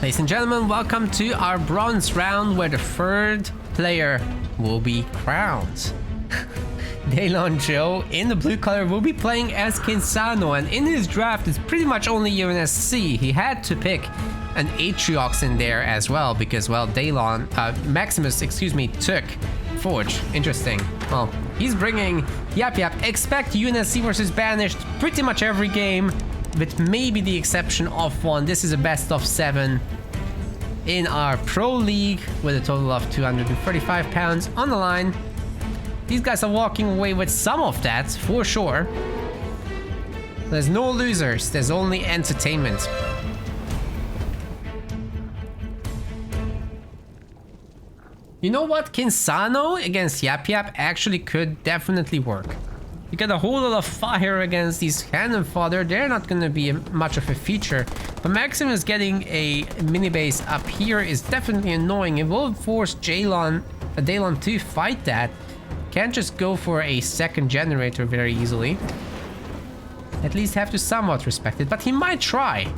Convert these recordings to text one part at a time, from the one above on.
Ladies and gentlemen, welcome to our bronze round where the third player will be crowned. Daylon Joe in the blue color will be playing as Kinsano, and in his draft it's pretty much only UNSC. He had to pick an Atriox in there as well because, well, Maximus, took Forge. Interesting. Well, he's bringing Yap Yap. Expect UNSC versus Banished pretty much every game, with maybe the exception of one. This is a best of 7 in our Pro League with a total of 235 pounds on the line. These guys are walking away with some of that, for sure. There's no losers, there's only entertainment. You know what? Kinsano against Yap Yap actually could definitely work. You get a whole lot of fire against these cannon fodder. They're not going to be much of a feature. But Maximus getting a mini base up here is definitely annoying. It will force Daylon to fight that. Can't just go for a second generator very easily. At least have to somewhat respect it. But he might try.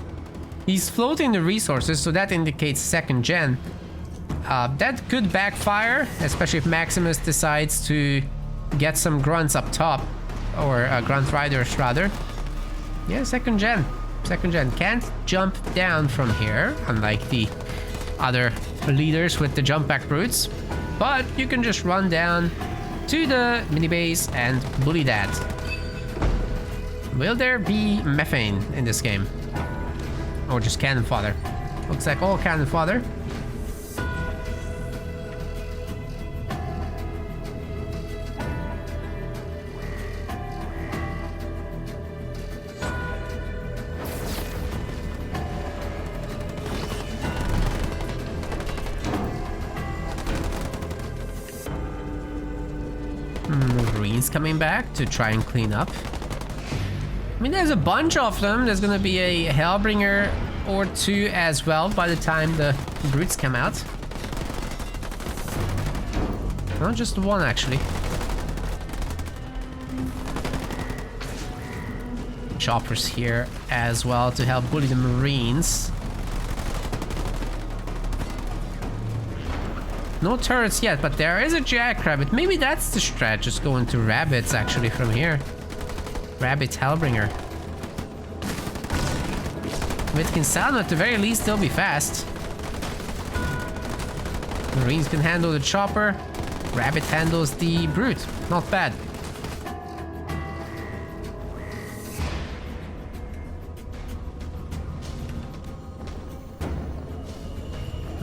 He's floating the resources, so that indicates second gen. That could backfire, especially if Maximus decides to get some grunts up top. Or grunt riders, rather. Yeah, second gen. Can't jump down from here, unlike the other leaders with the jump back brutes. But you can just run down to the mini base and bully that. Will there be methane in this game? Or just cannon fodder? Looks like all cannon fodder. Marines coming back to try and clean up. I mean, there's a bunch of them. There's gonna be a Hellbringer or two as well by the time the brutes come out. Not just one, actually. Choppers here as well to help bully the Marines. No turrets yet, but there is a Jackrabbit. Maybe that's the strat, just go into rabbits actually from here. Rabbit Hellbringer. With Kinsano, at the very least, they'll be fast. Marines can handle the chopper. Rabbit handles the brute. Not bad.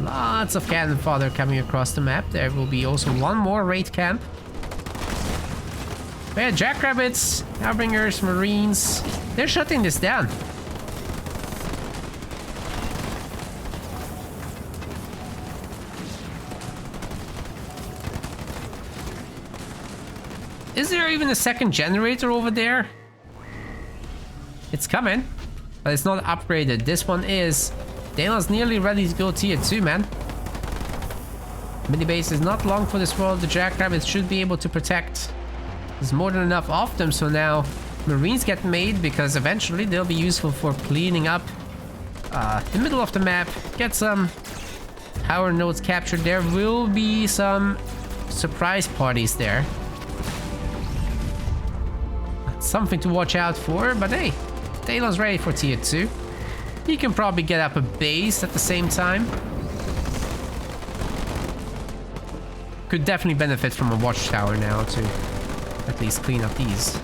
Lots of cannon fodder coming across the map. There will be also one more raid camp. But yeah, Jackrabbits, Hellbringers, Marines, they're shutting this down. Is there even a second generator over there? It's coming, but it's not upgraded. This one is. Daylon's nearly ready to go tier 2, man. Mini base is not long for this world. The Jackrabbits should be able to protect. There's more than enough of them, so now Marines get made because eventually they'll be useful for cleaning up the middle of the map. Get some power nodes captured. There will be some surprise parties there. Something to watch out for, but hey, Daylon's ready for tier 2. He can probably get up a base at the same time. Could definitely benefit from a watchtower now to at least clean up these.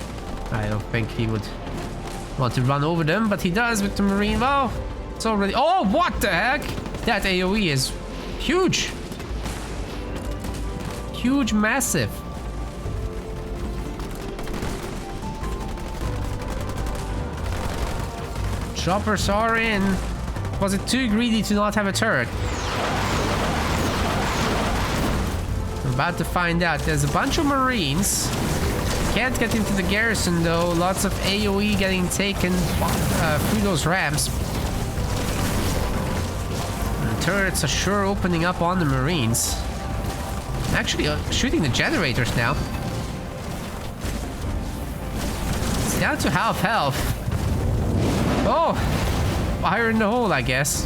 I don't think he would want to run over them, but he does with the Marine. Oh, it's already... Oh, what the heck? That AoE is huge. Huge, massive. Choppers are in. Was it too greedy to not have a turret? I'm about to find out. There's a bunch of Marines. Can't get into the garrison though. Lots of AoE getting taken through those ramps. And turrets are sure opening up on the Marines. Actually, shooting the generators now. It's down to half health. Oh, fire in the hole, I guess.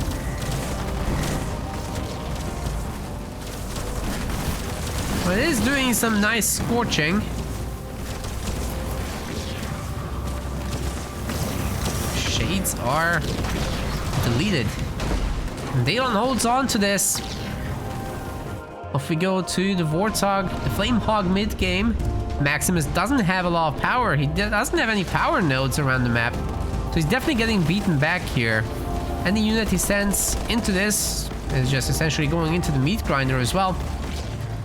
But it is doing some nice scorching. Shades are deleted. And Daylon holds on to this. Off we go to the Warthog, the Flame Hog mid game. Maximus doesn't have a lot of power. He doesn't have any power nodes around the map. So he's definitely getting beaten back here. Any unit he sends into this is just essentially going into the meat grinder as well.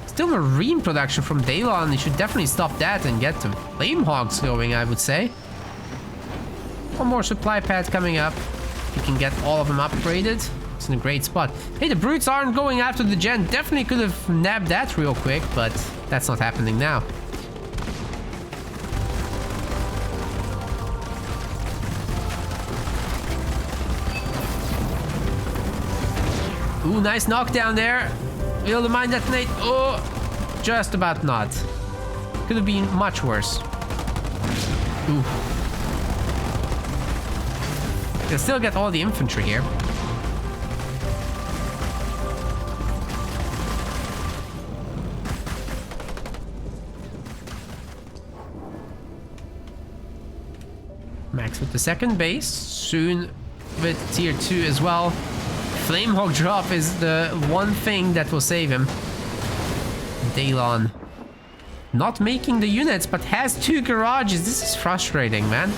Still marine production from Daylon. He should definitely stop that and get the Flame Hogs going, I would say. One more supply pad coming up. You can get all of them upgraded. It's in a great spot. Hey, the brutes aren't going after the gen. Definitely could have nabbed that real quick, but that's not happening now. Ooh, nice knockdown there. Will the mine detonate? Oh, just about not. Could have been much worse. Ooh. They'll still get all the infantry here. Max with the second base, soon with tier 2 as well. Flamehawk drop is the one thing that will save him. Daylon not making the units, but has 2 garages. This is frustrating, man.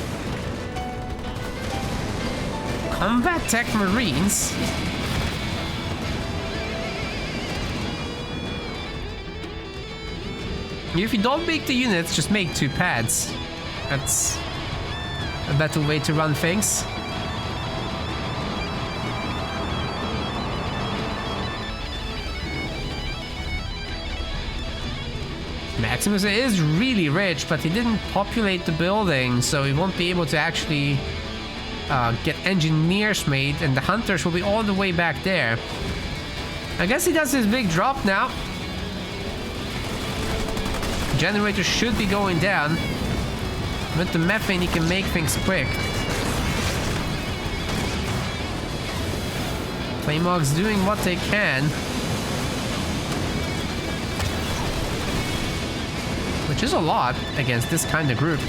Combat Tech Marines. If you don't make the units, just make 2 pads. That's a better way to run things. Maximus is really rich, but he didn't populate the building, so he won't be able to actually get engineers made, and the hunters will be all the way back there. I guess he does his big drop now. Generator should be going down. With the methane, he can make things quick. Flamehogs doing what they can. Which is a lot against this kind of group.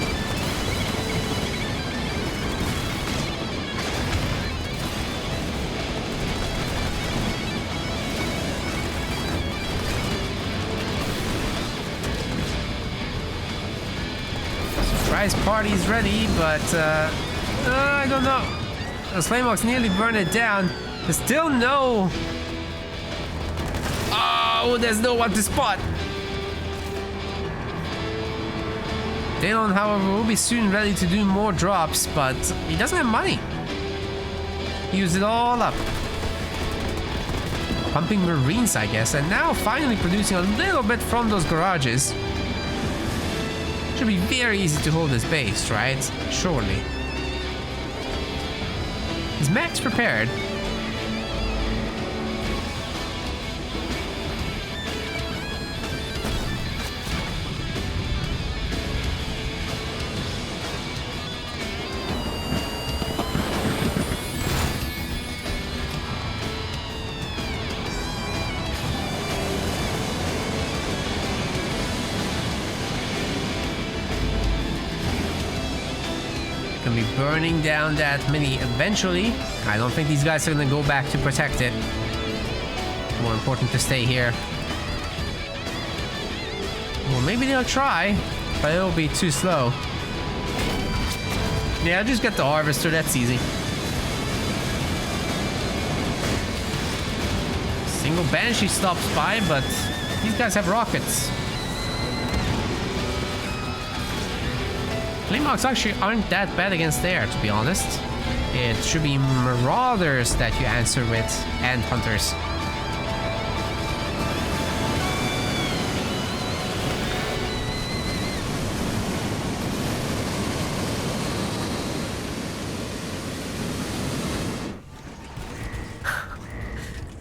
Surprise party's ready, but I don't know. Those Flamehogs nearly burned it down. There's still no... Oh, there's no one to spot. Daylon, however, will be soon ready to do more drops, but he doesn't have money. He used it all up. Pumping Marines, I guess, and now finally producing a little bit from those garages. Should be very easy to hold this base, right? Surely. Is Max prepared? Be burning down that mini eventually. I don't think these guys are gonna go back to protect it. More important to stay here. Well, maybe they'll try, but it'll be too slow. Yeah, just get the harvester, that's easy. Single Banshee stops by, but these guys have rockets. Flamehogs actually aren't that bad against air, to be honest. It should be Marauders that you answer with, and Hunters.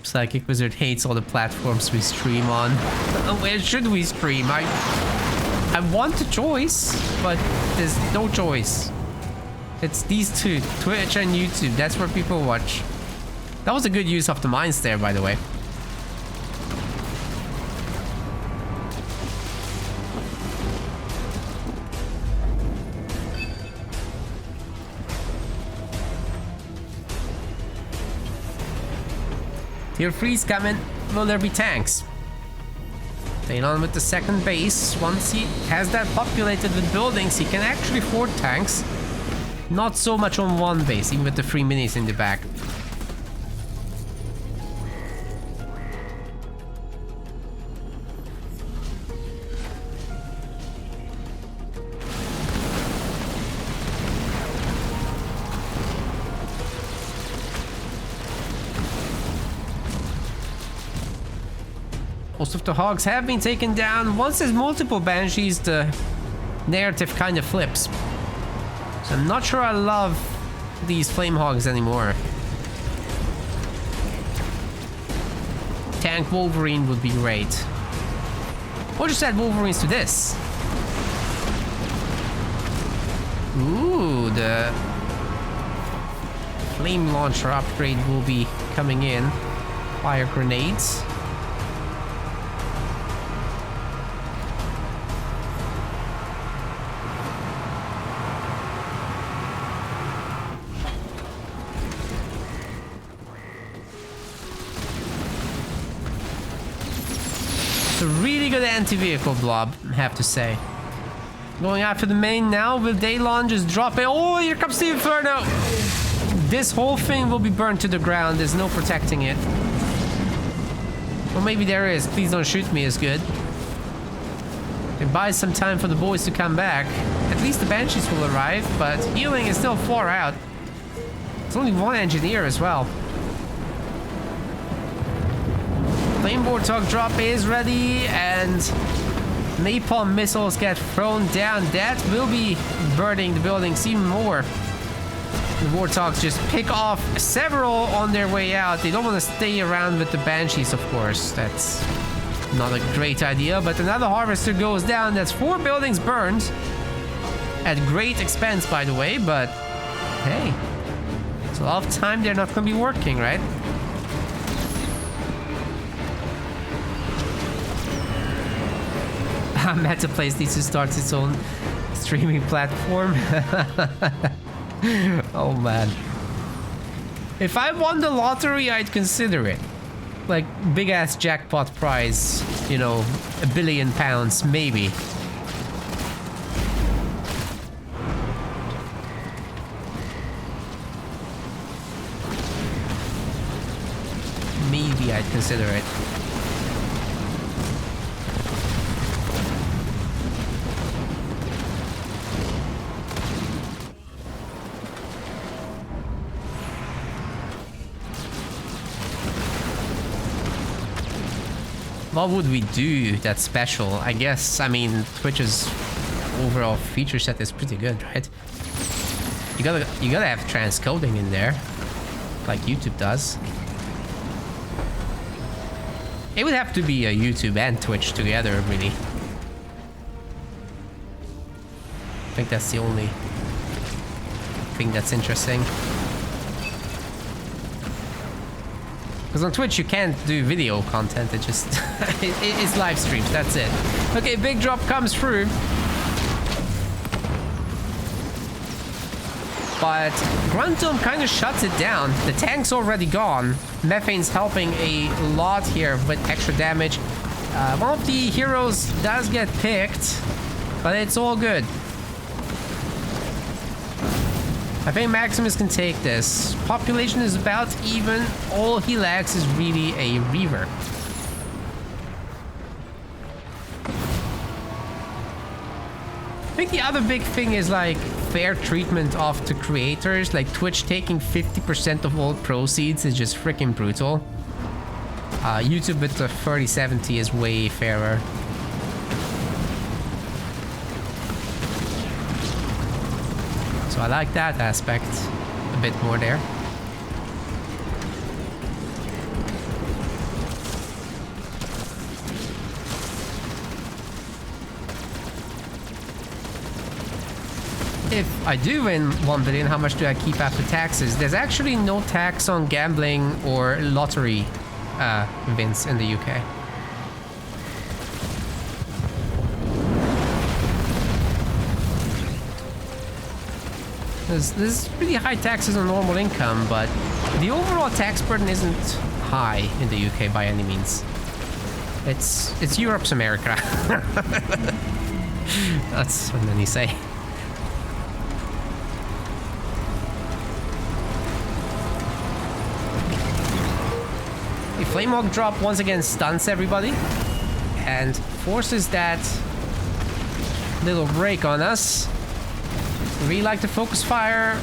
Psychic Wizard hates all the platforms we stream on. Where should we stream? I want a choice, but there's no choice. It's these two, Twitch and YouTube. That's where people watch. That was a good use of the mines there, by the way. Tier 3's coming. Will there be tanks? Daylon with the second base. Once he has that populated with buildings, he can actually afford tanks. Not so much on one base, even with the 3 minis in the back. Most of the hogs have been taken down. Once there's multiple banshees, the narrative kind of flips. So I'm not sure I love these flame hogs anymore. Tank Wolverine would be great. Or just add Wolverines to this. Ooh, the flame launcher upgrade will be coming in. Fire grenades. It's a really good anti-vehicle blob, I have to say. Going after the main now. Will Daylon just drop it? Oh, here comes the Inferno! This whole thing will be burned to the ground. There's no protecting it. Well, maybe there is. Please don't shoot me is good. It buys some time for the boys to come back. At least the Banshees will arrive, but healing is still far out. It's only one engineer as well. Flame Warthog drop is ready, and napalm missiles get thrown down. That will be burning the buildings even more. The Warthogs just pick off several on their way out. They don't want to stay around with the Banshees, of course. That's not a great idea, but another Harvester goes down. That's 4 buildings burned. At great expense, by the way, but hey, it's a lot of time they're not going to be working, right? Meta Place needs to start its own streaming platform. Oh man. If I won the lottery, I'd consider it. Like, big ass jackpot prize, you know, £1 billion, maybe. Maybe I'd consider it. What would we do that's special? I guess, I mean, Twitch's overall feature set is pretty good, right? You gotta have transcoding in there, like YouTube does. It would have to be a YouTube and Twitch together, really. I think that's the only thing that's interesting. Because on Twitch you can't do video content, it just it's live streams, that's it. Okay, big drop comes through. But Gruntum kind of shuts it down. The tank's already gone. Methane's helping a lot here with extra damage. One of the heroes does get picked, but it's all good. I think Maximus can take this. Population is about even. All he lacks is really a Reaver. I think the other big thing is like fair treatment of the creators. Like Twitch taking 50% of all proceeds is just freaking brutal. YouTube with the 30/70 is way fairer. So I like that aspect a bit more there. If I do win 1 billion, how much do I keep after taxes? There's actually no tax on gambling or lottery wins in the UK. There's pretty high taxes on normal income, but the overall tax burden isn't high in the UK by any means. It's Europe's America. That's what many say. The Flamehawk drop once again stuns everybody and forces that little break on us. We like to focus fire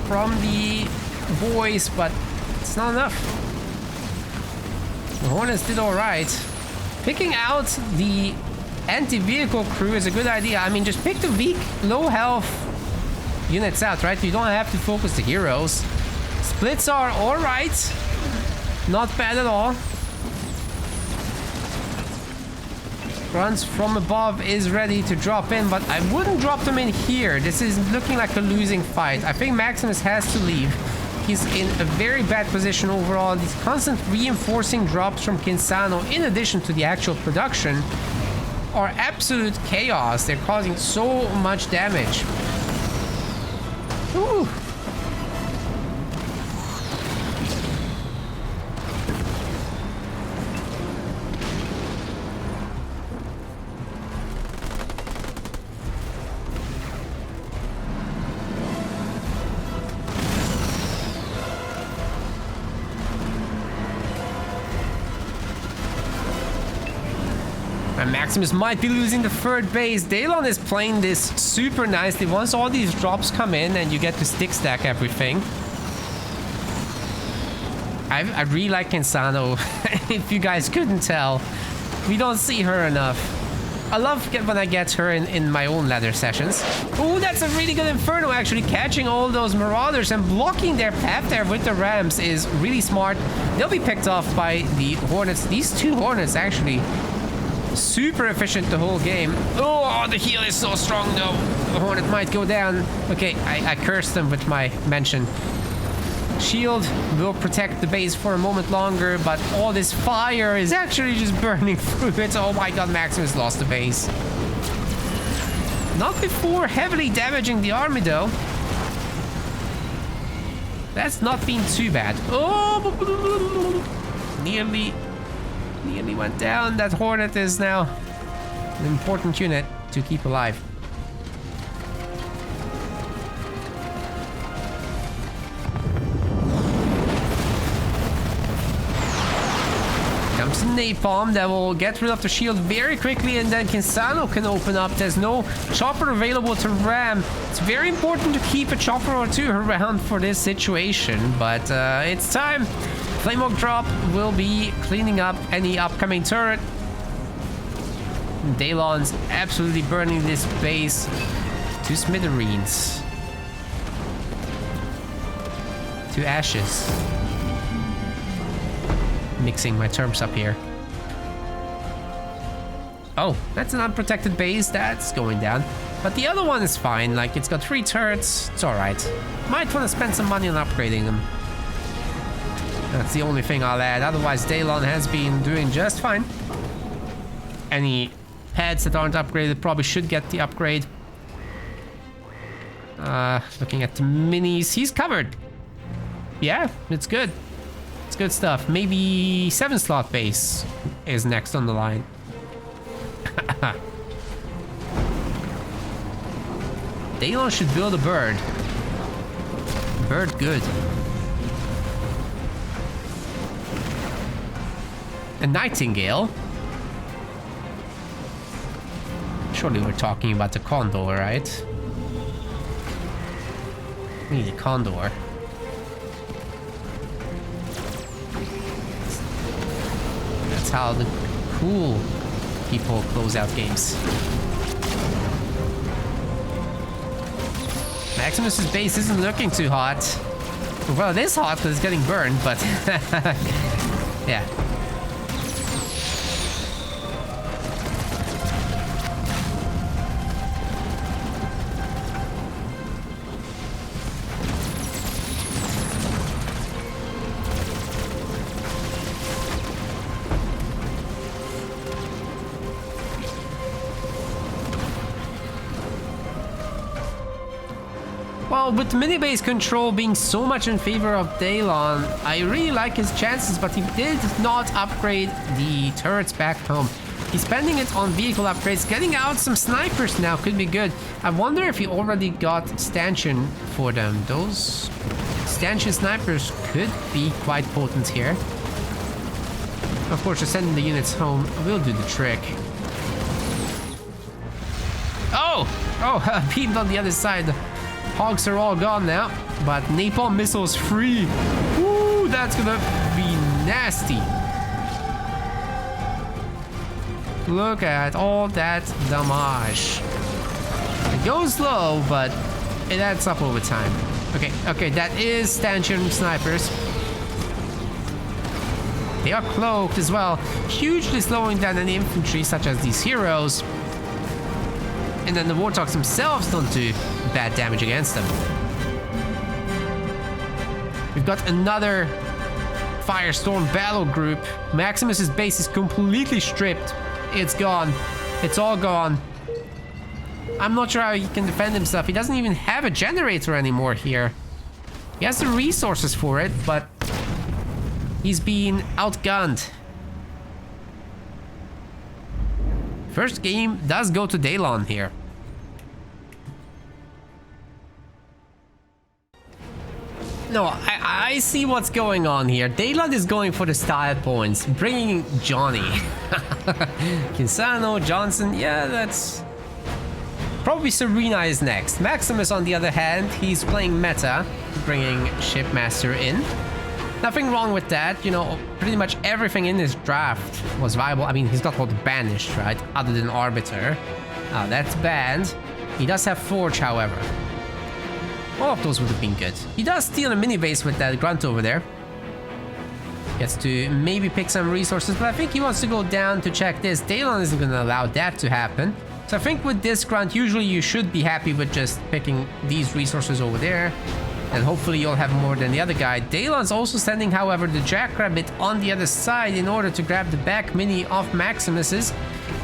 from the boys, but it's not enough. The Hornets did alright. Picking out the anti-vehicle crew is a good idea. I mean, just pick the weak, low health units out, right? You don't have to focus the heroes. Splits are alright. Not bad at all. Grunts from above is ready to drop in, but I wouldn't drop them in here. This is looking like a losing fight. I think Maximus has to leave. He's in a very bad position overall. These constant reinforcing drops from Kinsano, in addition to the actual production, are absolute chaos. They're causing so much damage. Ooh. Maximus might be losing the third base. Daylon is playing this super nicely. Once all these drops come in and you get to stick stack everything. I really like Kinsano. If you guys couldn't tell, we don't see her enough. I love when I get her in my own ladder sessions. Oh, that's a really good Inferno, actually. Catching all those Marauders and blocking their path there with the Rams is really smart. They'll be picked off by the Hornets. These two Hornets, actually, super efficient the whole game. Oh, the heal is so strong, though. The Hornet might go down. Okay, I cursed them with my mention. Shield will protect the base for a moment longer, but all this fire is actually just burning through it. Oh my god, Maximus lost the base. Not before heavily damaging the army, though. That's not been too bad. Oh, nearly went down. That Hornet is now an important unit to keep alive. Comes the napalm that will get rid of the shield very quickly, and then Kinsano can open up. There's no chopper available to ram. It's very important to keep a chopper or two around for this situation, but it's time. Flamehawk drop will be cleaning up any upcoming turret. Daylon's absolutely burning this base to smithereens. To ashes. Mixing my terms up here. Oh, that's an unprotected base. That's going down. But the other one is fine. Like, it's got 3 turrets. It's alright. Might want to spend some money on upgrading them. That's the only thing I'll add. Otherwise, Daylon has been doing just fine. Any pads that aren't upgraded probably should get the upgrade. Looking at the minis. He's covered. Yeah, it's good. It's good stuff. Maybe 7-slot base is next on the line. Daylon should build a bird. Bird good. A nightingale? Surely we're talking about the condor, right? We need a condor. That's how the cool people close out games. Maximus's base isn't looking too hot. Well, it is hot because it's getting burned, but yeah. Well, with mini-base control being so much in favor of Daylon, I really like his chances, but he did not upgrade the turrets back home. He's spending it on vehicle upgrades. Getting out some snipers now could be good. I wonder if he already got stanchion for them. Those stanchion snipers could be quite potent here. Of course, just sending the units home will do the trick. Oh! Oh, beamed on the other side. The hogs are all gone now, but napalm missiles free. Ooh, that's gonna be nasty. Look at all that damage. It goes slow, but it adds up over time. Okay, that is stanchion snipers. They are cloaked as well, hugely slowing down any infantry such as these heroes. And then the warthogs themselves don't do bad damage against them. We've got another Firestorm battle group. Maximus's base is completely stripped. It's gone. It's all gone. I'm not sure how he can defend himself. He doesn't even have a generator anymore here. He has the resources for it, but he's being outgunned. First game does go to Daylon here. No, I see what's going on here. Daylon is going for the style points, bringing Johnny. Kinsano, Johnson, yeah, that's... Probably Serina is next. Maximus, on the other hand, he's playing meta, bringing Shipmaster in. Nothing wrong with that, you know, pretty much everything in this draft was viable. I mean, he's got all the banished, right? Other than Arbiter. That's banned. He does have Forge, however. All of those would have been good. He does steal a mini base with that grunt over there. Gets to maybe pick some resources, but I think he wants to go down to check this. Daylon isn't going to allow that to happen. So I think with this grunt, usually you should be happy with just picking these resources over there. And hopefully you'll have more than the other guy. Daylon's also sending, however, the Jackrabbit on the other side in order to grab the back mini of Maximus's.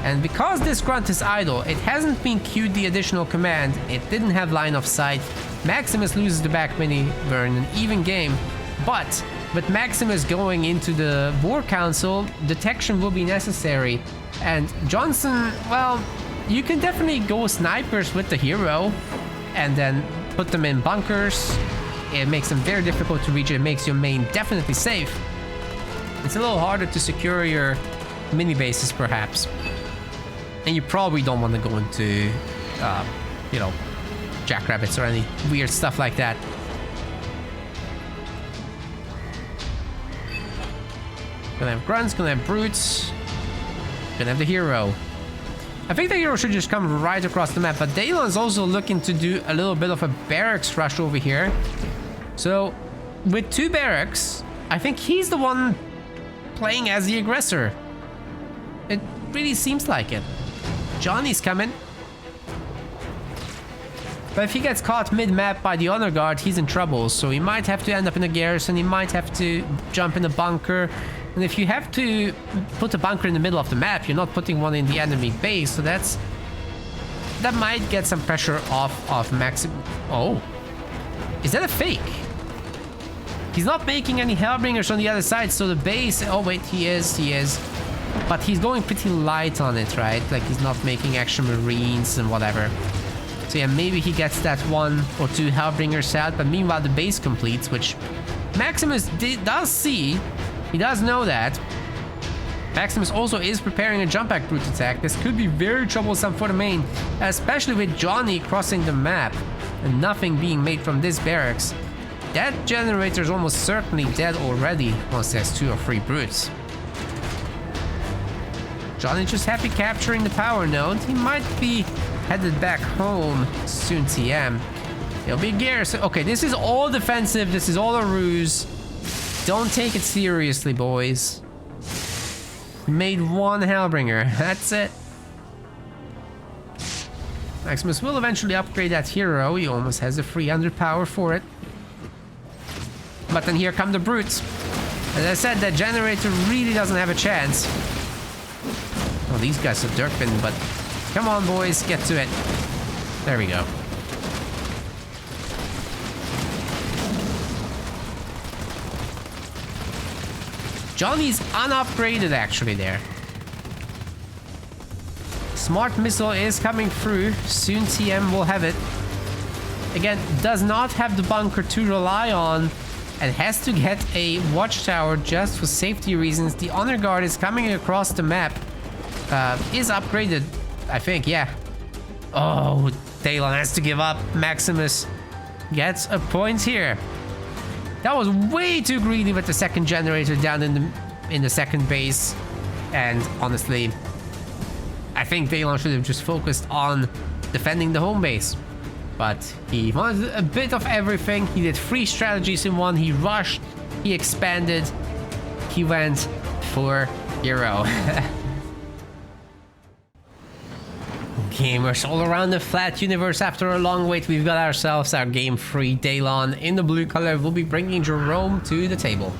And because this grunt is idle, it hasn't been queued the additional command. It didn't have line of sight. Maximus loses the back mini. We're in an even game. But with Maximus going into the War Council, detection will be necessary. And Johnson, well, you can definitely go snipers with the hero and then put them in bunkers. It makes them very difficult to reach. It makes your main definitely safe. It's a little harder to secure your mini bases, perhaps. And you probably don't want to go into, you know, jackrabbits or any weird stuff like that. Gonna have grunts, gonna have brutes, gonna have the hero. I think the hero should just come right across the map, but Daylon's also looking to do a little bit of a barracks rush over here. So, with 2 barracks, I think he's the one playing as the aggressor. It really seems like it. Johnny's coming. But if he gets caught mid-map by the honor guard, he's in trouble. So he might have to end up in a garrison, he might have to jump in a bunker. And if you have to put a bunker in the middle of the map, you're not putting one in the enemy base. So that might get some pressure off of Maximus. Oh, is that a fake? He's not making any Hellbringers on the other side, so the base... Oh wait, he is. But he's going pretty light on it, right? Like he's not making extra Marines and whatever. So yeah, maybe he gets that 1 or 2 Hellbringers out, but meanwhile the base completes, which Maximus does see. He does know that. Maximus also is preparing a jump back brute attack. This could be very troublesome for the main, especially with Johnny crossing the map and nothing being made from this barracks. That generator is almost certainly dead already once there's 2 or 3 brutes. Johnny just happy capturing the power node. He might be headed back home soon, TM. It'll be garrison. Okay, this is all defensive. This is all a ruse. Don't take it seriously, boys. Made 1 Hellbringer. That's it. Maximus will eventually upgrade that hero. He almost has the 300 power for it. But then here come the brutes. As I said, that generator really doesn't have a chance. Oh, these guys are dirt bin, but come on, boys, get to it. There we go. Johnny's unupgraded actually there. Smart missile is coming through. Soon TM will have it. Again, does not have the bunker to rely on and has to get a watchtower just for safety reasons. The honor guard is coming across the map. Is upgraded, I think, yeah. Oh, Daylon has to give up. Maximus gets a point here. That was way too greedy with the second generator down in the second base. And honestly, I think Daylon should have just focused on defending the home base. But he wanted a bit of everything. He did 3 strategies in one. He rushed, he expanded, he went for hero. Gamers all around the flat universe, after a long wait, we've got ourselves our game 3. Daylon in the blue color will be bringing Jerome to the table.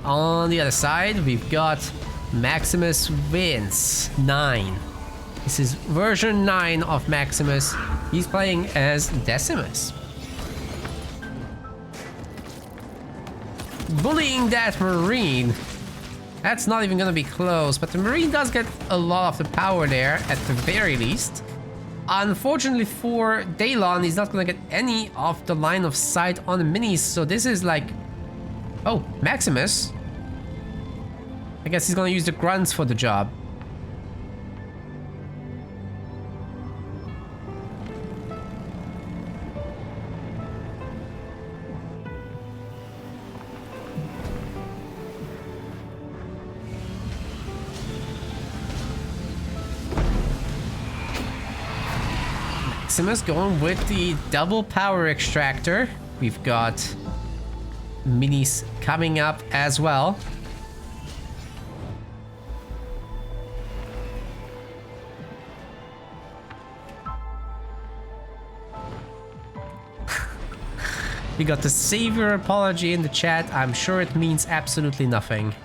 On the other side, we've got Maximus wins 9. This is version 9 of Maximus. He's playing as Decimus. Bullying that Marine. That's not even gonna be close, but the Marine does get a lot of the power there, at the very least. Unfortunately for Daylon, he's not gonna get any of the line of sight on the minis, so this is like... Oh, Maximus. I guess he's gonna use the grunts for the job. Maximus going with the double power extractor. We've got minis coming up as well. We got the savior apology in the chat. I'm sure it means absolutely nothing.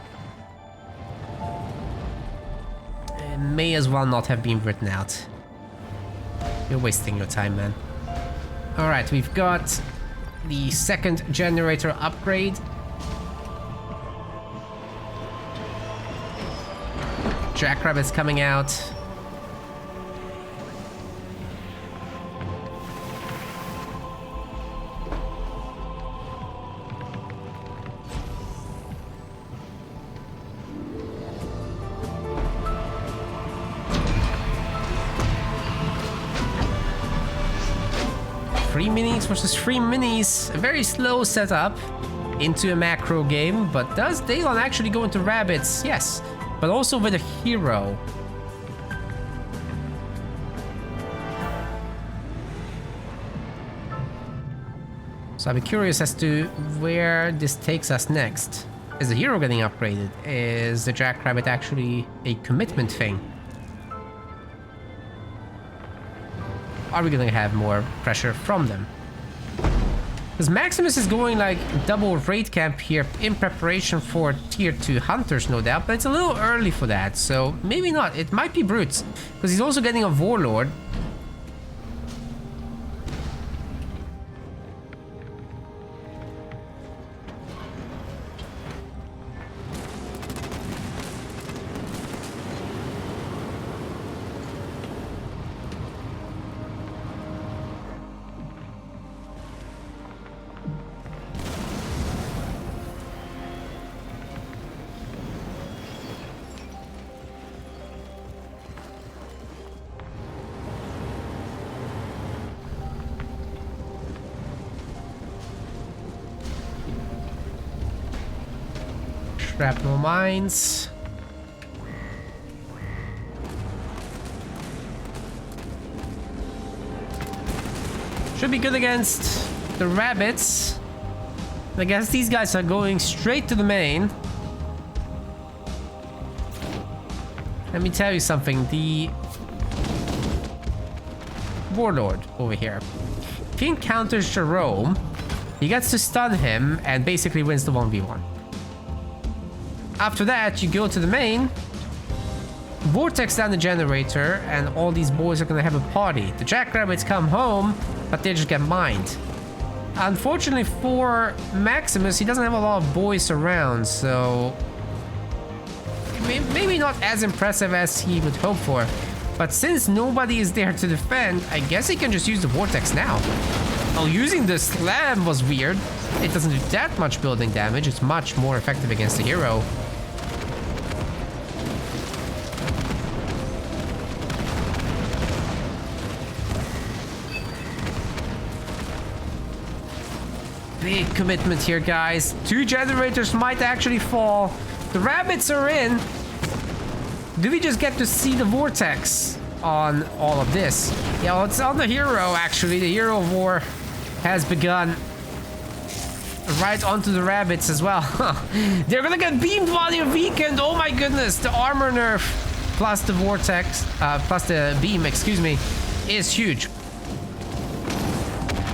It may as well not have been written out. You're wasting your time, man. Alright, we've got the second generator upgrade. Jackrabbit's coming out. Three minis versus 3 minis. A very slow setup into a macro game, but does Daylon actually go into rabbits? Yes, but also with a hero. So I'll be curious as to where this takes us next. Is the hero getting upgraded? Is the Jackrabbit actually a commitment thing? Are we gonna have more pressure from them? Because Maximus is going like double raid camp here in preparation for tier 2 hunters, no doubt, but it's a little early for that, so maybe not. It might be brutes, because he's also getting a warlord. Shrapnel mines. Should be good against the rabbits. I guess these guys are going straight to the main. Let me tell you something. The warlord over here, if he encounters Jerome, he gets to stun him and basically wins the 1v1. After that, you go to the main, vortex down the generator, and all these boys are gonna have a party. The Jackrabbits come home, but they just get mined. Unfortunately for Maximus, he doesn't have a lot of boys around, so maybe not as impressive as he would hope for. But since nobody is there to defend, I guess he can just use the vortex now. Oh, using the slam was weird. It doesn't do that much building damage. It's much more effective against the hero. Big commitment here, guys. 2 generators might actually fall. The rabbits are in. Do we just get to see the vortex on all of this? Yeah, well, it's on the hero, actually. The hero of war has begun. Right onto the rabbits as well. They're gonna get beamed while they're weakened. Oh my goodness. The armor nerf plus the vortex, plus the beam, excuse me, is huge.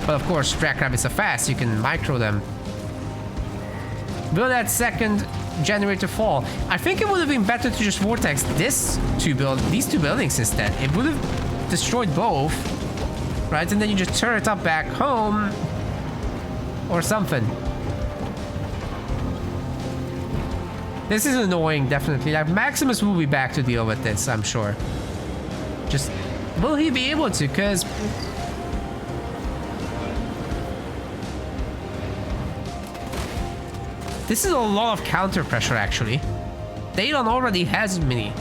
But of course, jackrabbits are fast. You can micro them. Will that second generator fall? I think it would have been better to just vortex these two buildings instead. It would have destroyed both, right? And then you just turn it up back home or something. This is annoying, definitely. Like, Maximus will be back to deal with this, I'm sure. Just, will he be able to? Because this is a lot of counter pressure, actually. Daylon already has mini.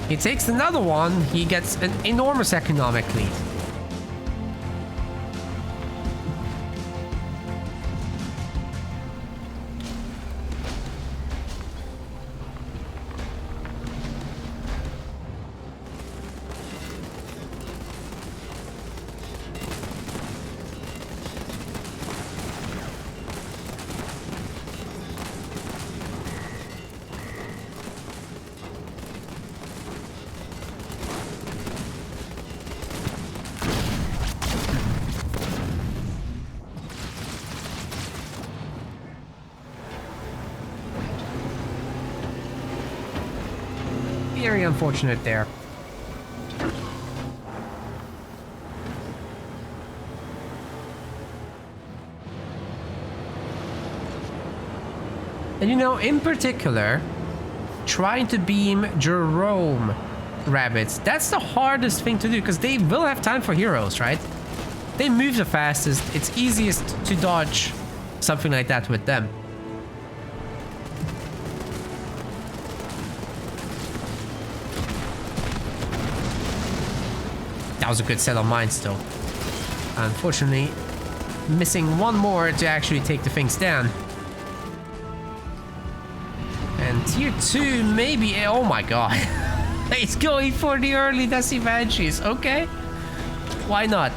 He takes another one, he gets an enormous economic lead. Very unfortunate there. And you know, in particular, trying to beam Jerome rabbits, that's the hardest thing to do because they will have time for heroes, right? They move the fastest. It's easiest to dodge something like that with them. That was a good set of mine still. Unfortunately, missing one more to actually take the things down. And tier 2 maybe... Oh my god. It's going for the early Desi Banshees. Okay. Why not?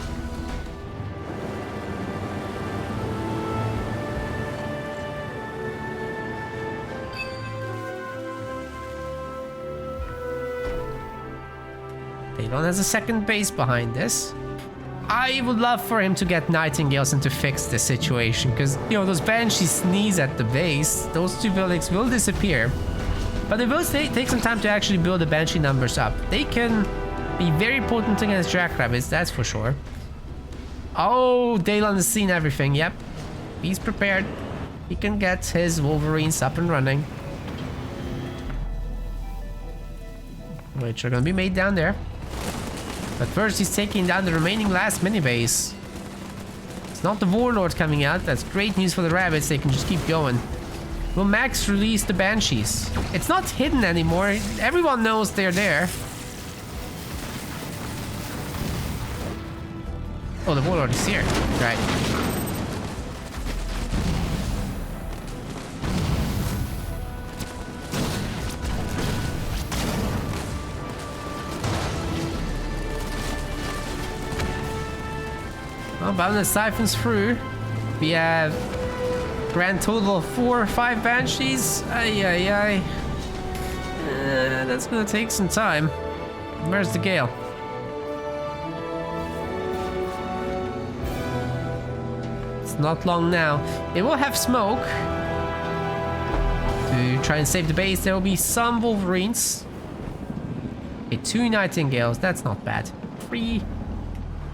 Daylon has a second base behind this. I would love for him to get Nightingales and to fix the situation, because, you know, those Banshees sneeze at the base. Those 2 buildings will disappear. But it will take some time to actually build the Banshee numbers up. They can be very potent against Jackrabbits, that's for sure. Oh, Daylon has seen everything, yep. He's prepared. He can get his Wolverines up and running. Which are gonna be made down there. But first he's taking down the remaining last mini base. It's not the Warlord coming out. That's great news for the rabbits. They can just keep going. Will Max release the Banshees? It's not hidden anymore. Everyone knows they're there. Oh, the Warlord is here. Right. Well, Boundless siphons through. We have grand total of 4 or 5 Banshees. Ay, ay, ay. That's gonna take some time. Where's the Gale? It's not long now. It will have smoke to try and save the base. There will be some Wolverines. Okay, 2 Nightingales. That's not bad. 3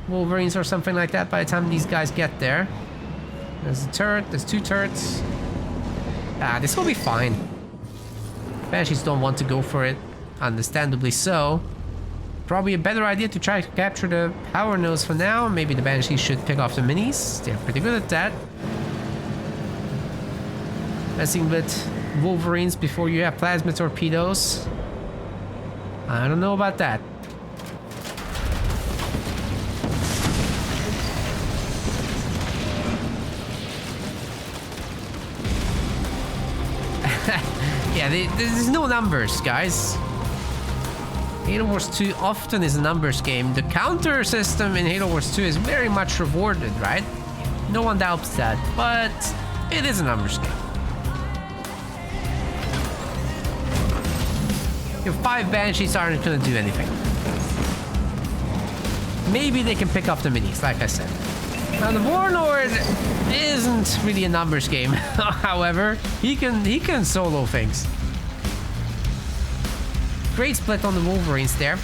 Wolverines or something like that by the time these guys get there. There's a turret, there's 2 turrets. Ah, this will be fine. Banshees don't want to go for it, understandably so. Probably a better idea to try to capture the power nodes for now. Maybe the Banshees should pick off the minis. They're pretty good at that. Messing with Wolverines before you have plasma torpedoes. I don't know about that. Yeah, there's no numbers, guys. Halo Wars 2 often is a numbers game. The counter system in Halo Wars 2 is very much rewarded, right? No one doubts that, but it is a numbers game. Your 5 Banshees aren't going to do anything. Maybe they can pick up the minis, like I said. Now the Warlord isn't really a numbers game. However, he can solo things. Great split on the Wolverines there.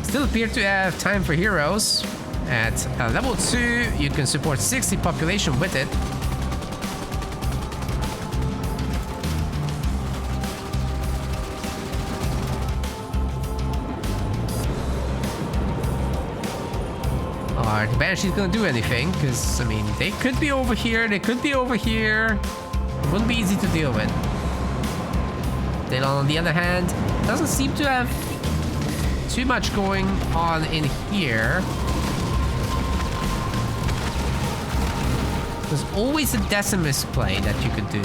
Still appear to have time for heroes. At level 2, you can support 60 population with it. Are the Banshees gonna do anything? Because, I mean, they could be over here, they could be over here. It wouldn't be easy to deal with. Daylon, on the other hand, doesn't seem to have too much going on in here. There's always a Decimus play that you could do.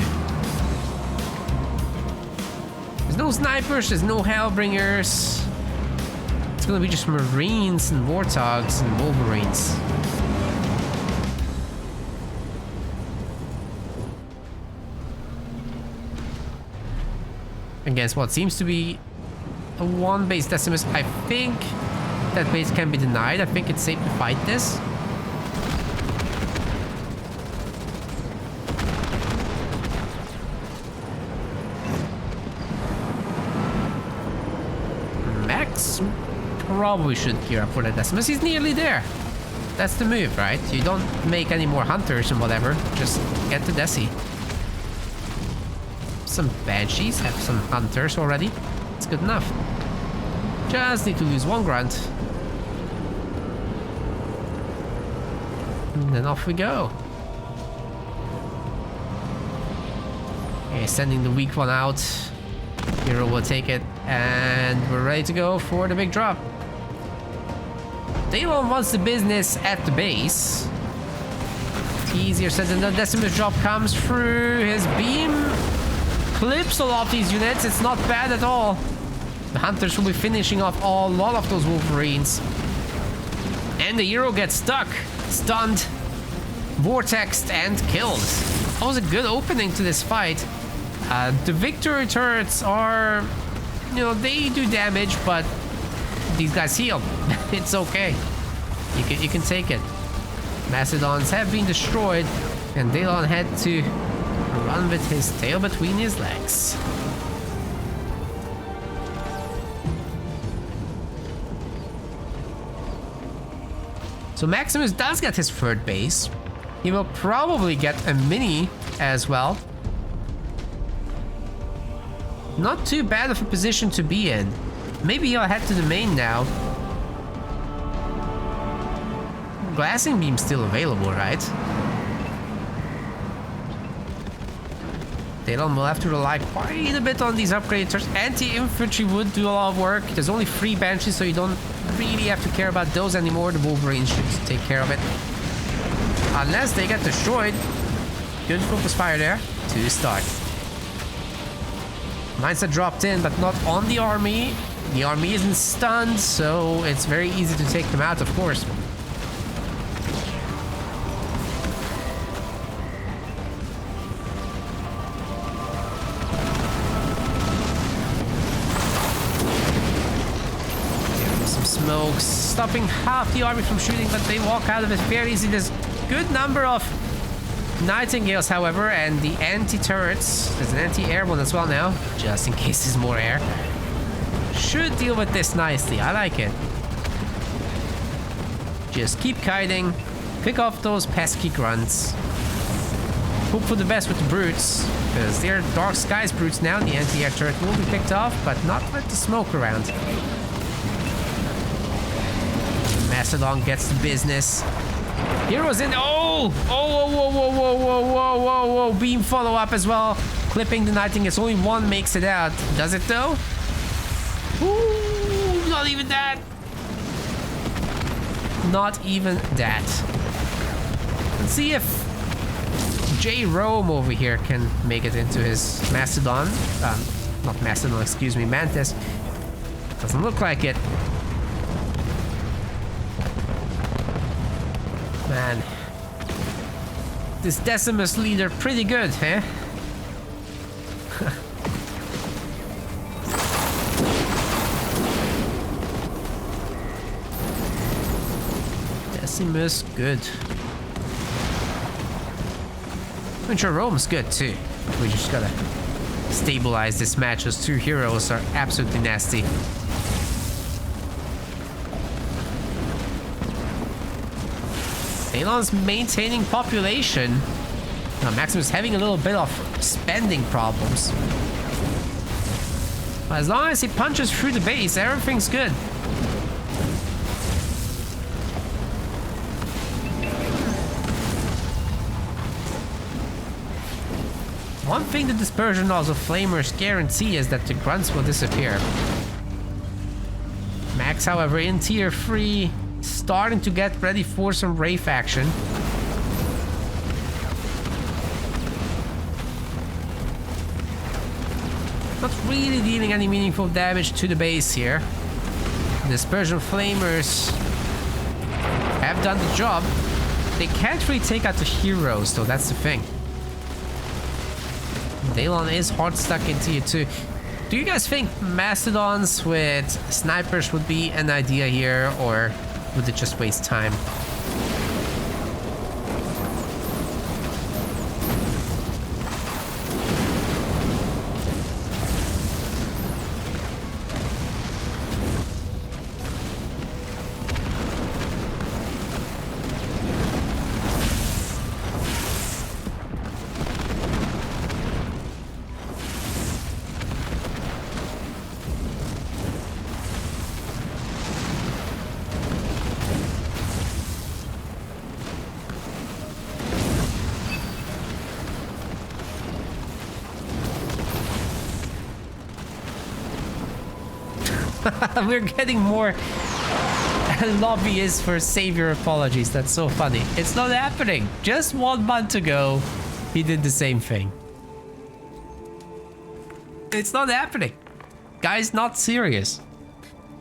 There's no snipers, there's no Hellbringers. It's gonna be just Marines and Warthogs and Wolverines. Against what seems to be a one-base Decimus. I think that base can be denied. I think it's safe to fight this. Max probably should gear up for the Decimus. He's nearly there. That's the move, right? You don't make any more hunters and whatever. Just get the Deci. Some Banshees, have some hunters already. It's good enough. Just need to lose one grunt. And then off we go. Okay, sending the weak one out. Hero will take it. And we're ready to go for the big drop. Daylon wants the business at the base. Easier said than done. Decimus drop comes through. His beam clips a lot of these units. It's not bad at all. The hunters will be finishing off a lot of those Wolverines. And the hero gets stuck, stunned, vortexed, and killed. That was a good opening to this fight. The victory turrets are, you know, they do damage, but these guys heal. It's okay. You can take it. Mastodons have been destroyed, and Daylon had to run with his tail between his legs. So Maximus does get his third base. He will probably get a mini as well. Not too bad of a position to be in. Maybe he'll head to the main now. Glassing beam's still available, right? Daylon will have to rely quite a bit on these upgraders. Anti-infantry would do a lot of work. There's only 3 Banshees, so you don't really have to care about those anymore. The Wolverines should take care of it. Unless they get destroyed. Good focus fire there to start. Mindset dropped in, but not on the army. The army isn't stunned, so it's very easy to take them out, of course. Smokes, stopping half the army from shooting, but they walk out of it very easy. There's a good number of Nightingales, however, and the anti-turrets. There's an anti-air one as well now, just in case there's more air. Should deal with this nicely. I like it. Just keep kiting, pick off those pesky grunts. hope for the best with the brutes, because they're Dark Skies brutes now. The anti-air turret will be picked off, but not with the smoke around. Mastodon gets the business. Heroes in. Oh! Oh! Whoa! Whoa! Whoa! Whoa! Whoa! Whoa! Whoa! Beam follow up as well. Clipping the Nightingales. Only one makes it out. Does it though? Ooh! Not even that. Not even that. Let's see if Jerome over here can make it into his Mastodon. Not Mastodon, excuse me, Mantis. Doesn't look like it. Man. This Decimus leader pretty good, eh? Decimus good. And Jerome's good too. We just gotta stabilize this match. Those two heroes are absolutely nasty. Daylon's maintaining population. Now Maximus having a little bit of spending problems. But as long as he punches through the base, everything's good. One thing the dispersion laws of flamers guarantee is that the grunts will disappear. Max, however, in tier 3, starting to get ready for some Wraith action. Not really dealing any meaningful damage to the base here. The dispersion flamers have done the job. They can't really take out the heroes, though, that's the thing. Daylon is hard stuck in tier 2. Do you guys think Mastodons with snipers would be an idea here, or would it just waste time? We're getting more lobbyists for savior apologies. That's so funny. It's not happening. Just 1 month ago, he did the same thing. It's not happening. Guy's not serious.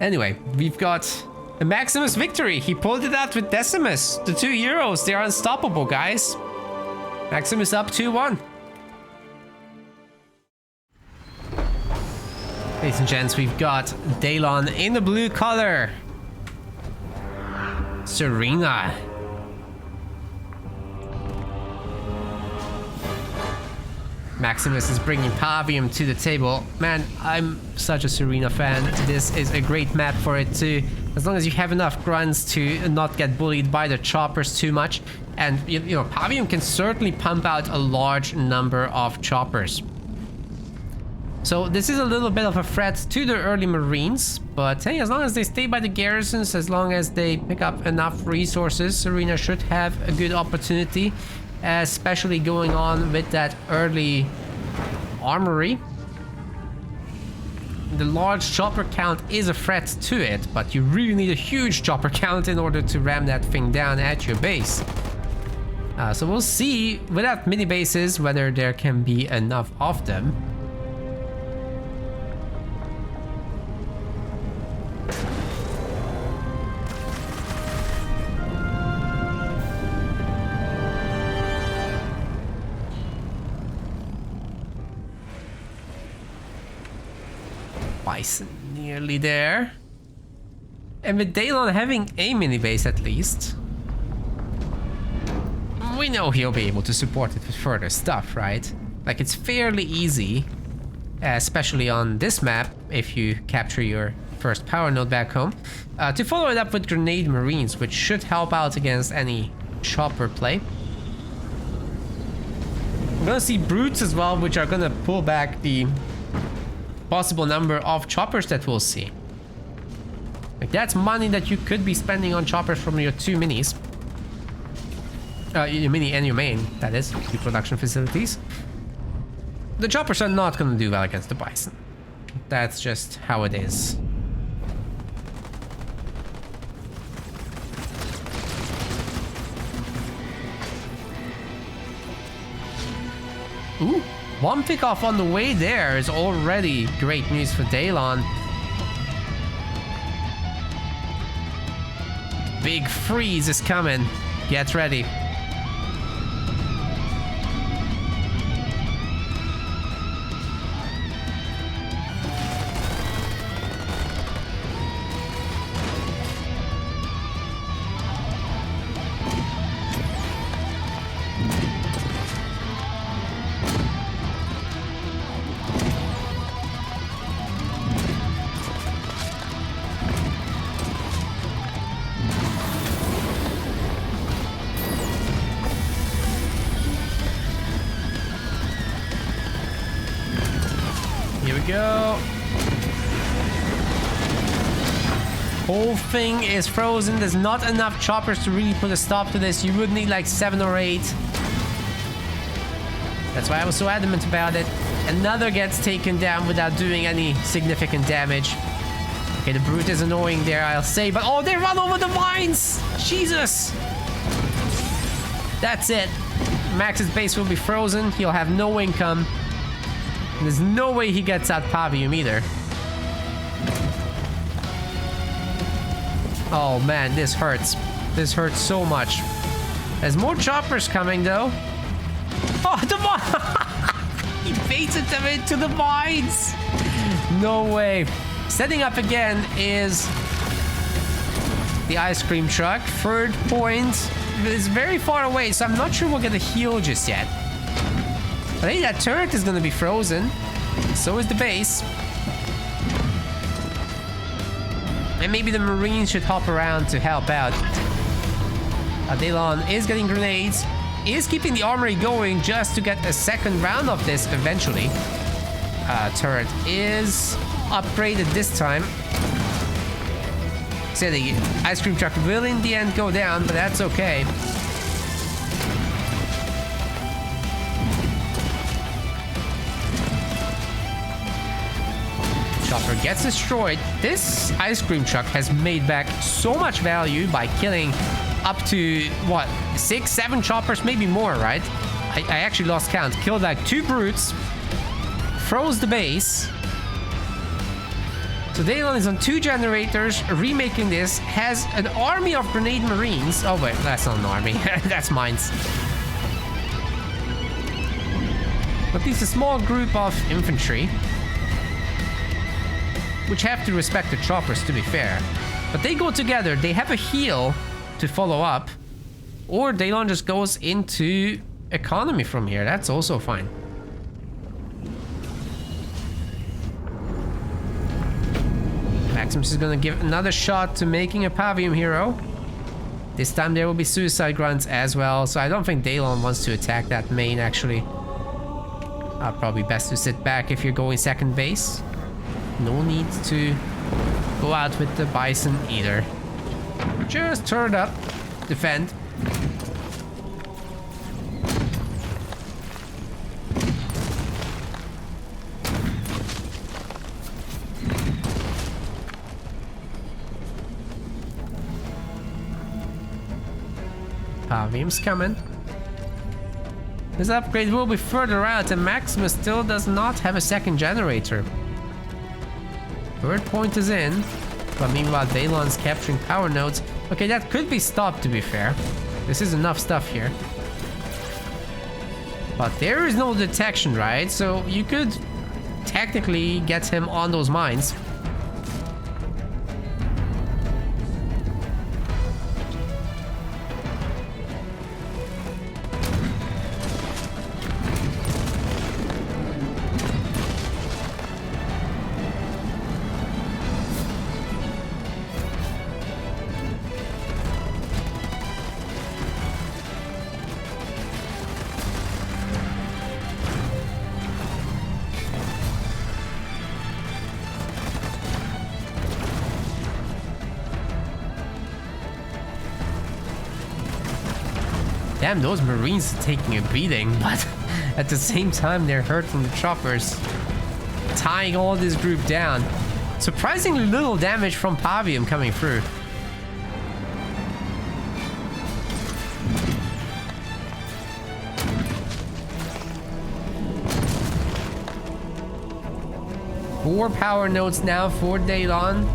Anyway, we've got a Maximus victory. He pulled it out with Decimus. The two heroes, they're unstoppable, guys. Maximus up 2-1. Ladies and gents, we've got Daylon in the blue color. Serina. Maximus is bringing Pavium to the table. Man, I'm such a Serina fan. This is a great map for it too. As long as you have enough grunts to not get bullied by the choppers too much. And, you know, Pavium can certainly pump out a large number of choppers. So this is a little bit of a threat to the early Marines, but hey, as long as they stay by the garrisons, as long as they pick up enough resources, Serina should have a good opportunity, especially going on with that early armory. The large chopper count is a threat to it, but you really need a huge chopper count in order to ram that thing down at your base. So we'll see without mini bases whether there can be enough of them. Bison nearly there. And with Daylon having a mini base at least, we know he'll be able to support it with further stuff, right? Like, it's fairly easy, especially on this map, if you capture your first power node back home, to follow it up with grenade marines, which should help out against any chopper play. gonna see brutes as well, which are gonna pull back the possible number of choppers that we'll see. Like, that's money that you could be spending on choppers from your 2 minis. Your mini and your main, that is, 2 production facilities. The choppers are not gonna do well against the bison. That's just how it is. Ooh, 1 pickoff on the way there is already great news for Daylon. Big freeze is coming. Get ready. Go. Whole thing is frozen. There's not enough choppers to really put a stop to this. You would need like 7 or 8. That's why I was so adamant about it. Another gets taken down without doing any significant damage. Okay, the brute is annoying there, I'll say, but oh, they run over the vines! Jesus! That's it. Max's base will be frozen. He'll have no income. There's no way he gets out Pavium either. Oh man, this hurts. This hurts so much. There's more choppers coming though. Oh, the vine! He baited them into the vines! No way. Setting up again is the ice cream truck. 3rd point is very far away, so I'm not sure we'll get a heal just yet. But hey, that turret is gonna be frozen. So is the base. And maybe the Marines should hop around to help out. Daylon is getting grenades. Is keeping the armory going just to get a 2nd round of this eventually. Turret is upgraded this time. So the ice cream truck will in the end go down, but that's okay. Chopper gets destroyed. This ice cream truck has made back so much value by killing up to, what, 6, 7 choppers, maybe more, right? I actually lost count. Killed like 2 brutes. Froze the base. So Daylon is on 2 generators, remaking this. Has an army of grenade marines. Oh wait, that's not an army. That's mines. At least a small group of infantry, which have to respect the choppers, to be fair. But they go together. They have a heal to follow up. Or Daylon just goes into economy from here. That's also fine. Maximus is going to give another shot to making a Pavium hero. This time there will be suicide grunts as well. So I don't think Daylon wants to attack that main, actually. Probably best to sit back if you're going 2nd base. No need to go out with the bison either. Just turn up, defend. Pavium's coming. This upgrade will be further out, and Maximus still does not have a 2nd generator. 3rd point is in, but meanwhile Daylon's capturing power nodes. Okay, that could be stopped, to be fair. This is enough stuff here. But there is no detection, right? So you could technically get him on those mines. Damn, those Marines are taking a beating, but at the same time, they're hurt from the choppers. Tying all this group down. Surprisingly little damage from Pavium coming through. Four power nodes now for Daylon.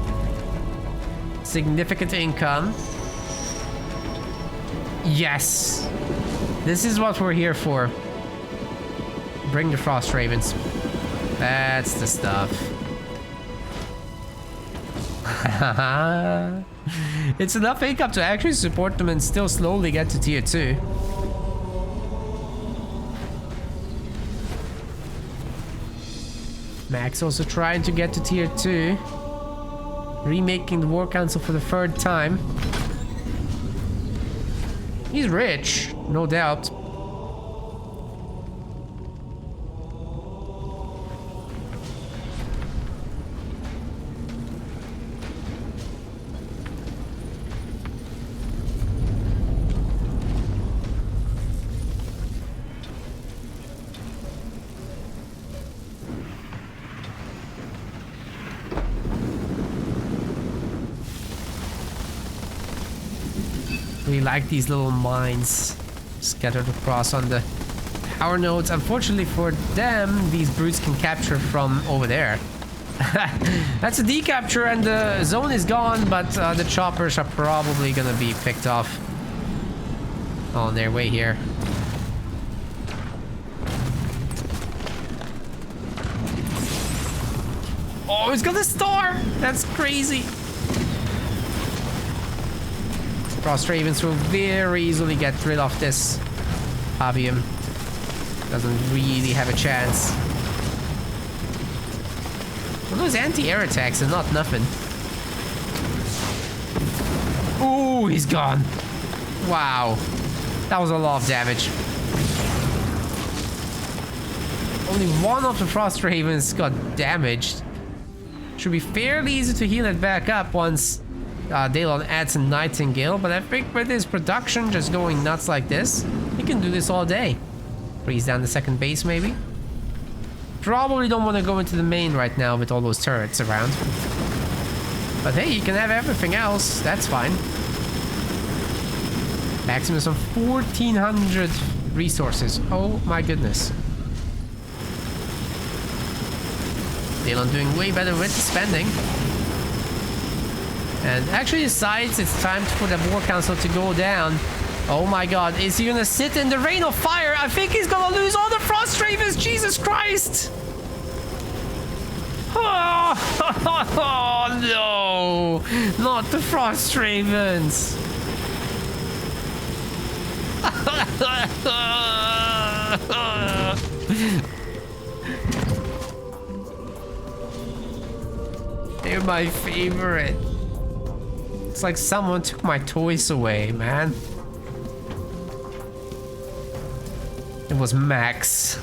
Significant income. Yes. This is what we're here for. Bring the Frost Ravens. That's the stuff. It's enough income to actually support them and still slowly get to tier 2. Max also trying to get to tier 2. Remaking the War Council for the 3rd time. He's rich, no doubt. We like these little mines scattered across on the power nodes. Unfortunately for them, these brutes can capture from over there. That's a decapture and the zone is gone, but the choppers are probably gonna be picked off on their way here. Oh, he's got a star! That's crazy. Frost Ravens will very easily get rid of this. Pavium doesn't really have a chance. Well, those anti-air attacks are not nothing. Ooh, he's gone. Wow. That was a lot of damage. Only one of the Frost Ravens got damaged. Should be fairly easy to heal it back up once Daylon adds a Nightingale, but I think with his production just going nuts like this, he can do this all day. Freeze down the second base, maybe? Probably don't want to go into the main right now with all those turrets around. But hey, you can have everything else, that's fine. Maximus on 1400 resources. Oh my goodness. Daylon doing way better with the spending. And actually decides it's time for the War Council to go down. Oh my god, is he gonna sit in the rain of fire? I think he's gonna lose all the Frost Ravens, Jesus Christ! Oh no! Not the Frost Ravens! They're my favorite. It's like someone took my toys away, man. It was Max.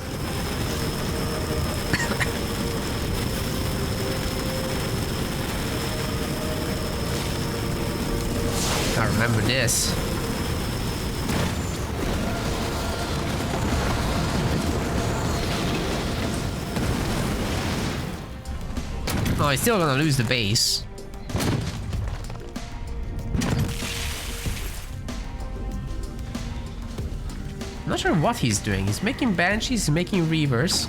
I remember this. Oh, he's still gonna lose the base. I'm not sure what he's doing. He's making Banshees, he's making Reavers.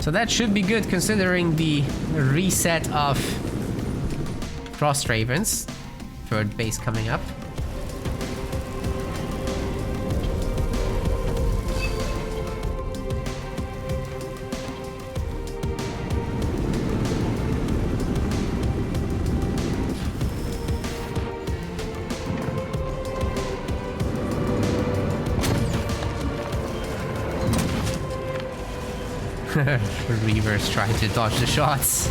So that should be good considering the reset of Frost Ravens. Third base coming up. Reavers trying to dodge the shots.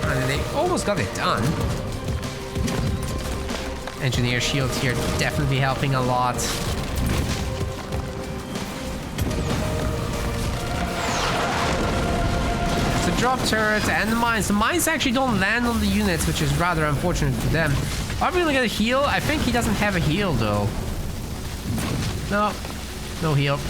And they almost got it done. Engineer shield here definitely helping a lot. So drop turrets and the mines. The mines actually don't land on the units, which is rather unfortunate for them. Are we gonna get a heal? I think he doesn't have a heal though. No. No heal.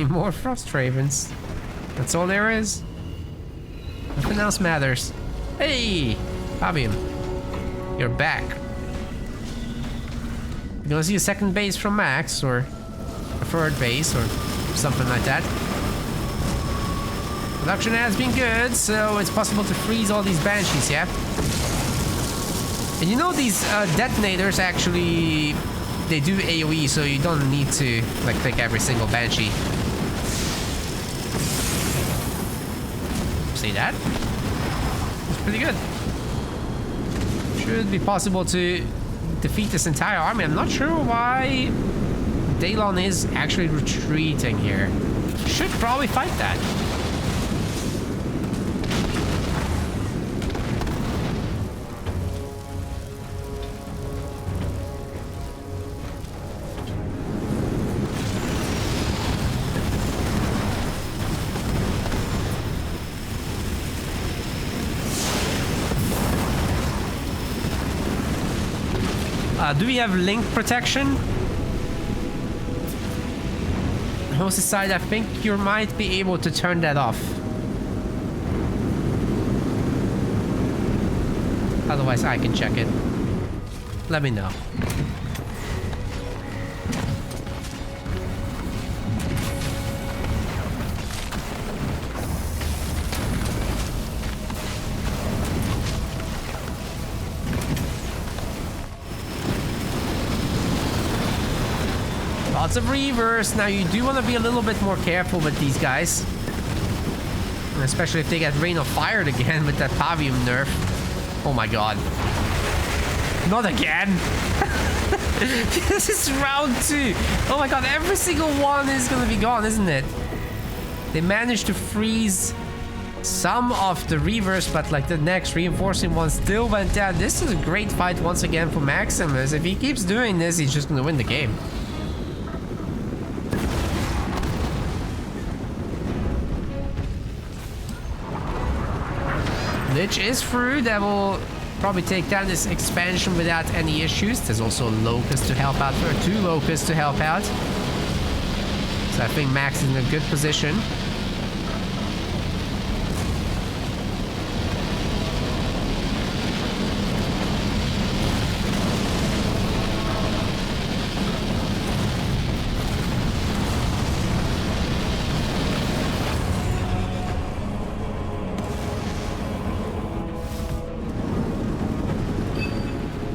More Frost Ravens. That's all there is. Nothing else matters. Hey! Pavium. You're back. You gonna see a second base from Max, or a third base, or something like that. Production has been good, so it's possible to freeze all these Banshees, yeah? And you know these detonators actually... They do AoE, so you don't need to like click every single Banshee. See that? It's pretty good. Should be possible to defeat this entire army. I'm not sure why Daylon is actually retreating here. Should probably fight that. Do we have link protection? Host's side, I think you might be able to turn that off. Otherwise, I can check it. Let me know. Lots of reavers. Now you do want to be a little bit more careful with these guys. And especially if they get Rain of Fire again with that Pavium nerf. Oh my god. Not again. This is round 2. Oh my god, every single one is going to be gone, isn't it? They managed to freeze some of the reavers, but like the next reinforcing one still went down. This is a great fight once again for Maximus. If he keeps doing this, he's just going to win the game. Lich is through. That will probably take down this expansion without any issues. There's also a Locust to help out, or 2 Locusts to help out. So I think Max is in a good position.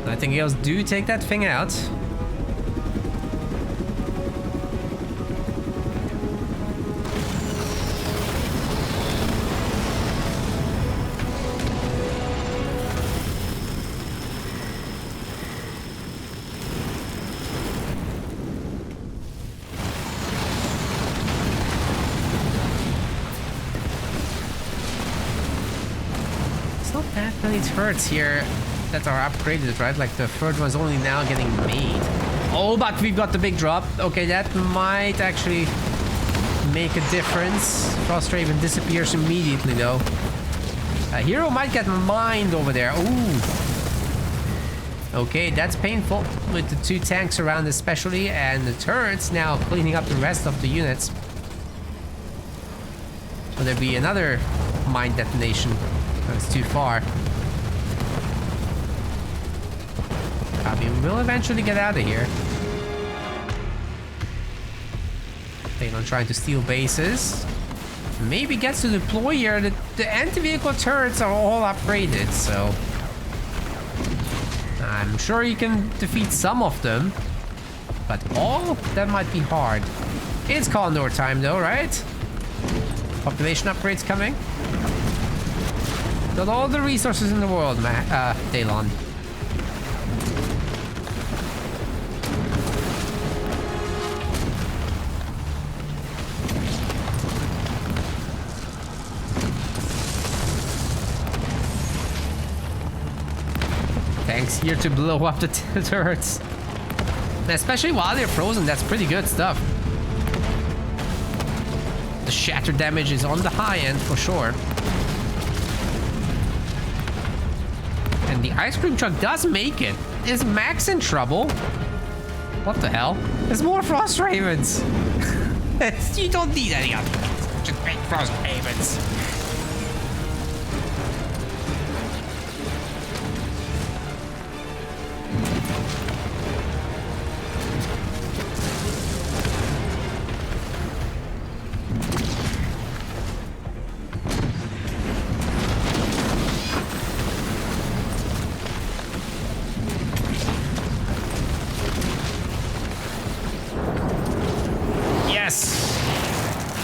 Nightingales do take that thing out. It's not that many turrets here that are upgraded, right? Like the third one's only now getting made. Oh, but we've got the big drop. Okay, that might actually make a difference. Frostraven disappears immediately though. A hero might get mined over there. Ooh. Okay, that's painful with the 2 tanks around especially, and the turrets now cleaning up the rest of the units. Will there be another mine detonation? That's too far. Pavium will eventually get out of here. Daylon trying to steal bases. Maybe gets to deploy here. The anti-vehicle turrets are all upgraded, so I'm sure you can defeat some of them. But all? That might be hard. It's Condor time though, right? Population upgrades coming. Got all the resources in the world, Daylon. tanks here to blow up the turrets. Especially while they're frozen, that's pretty good stuff. The shatter damage is on the high end for sure. And the ice cream truck does make it. Is Max in trouble? What the hell? There's more Frost Ravens. You don't need any of them. Just make Frost Ravens.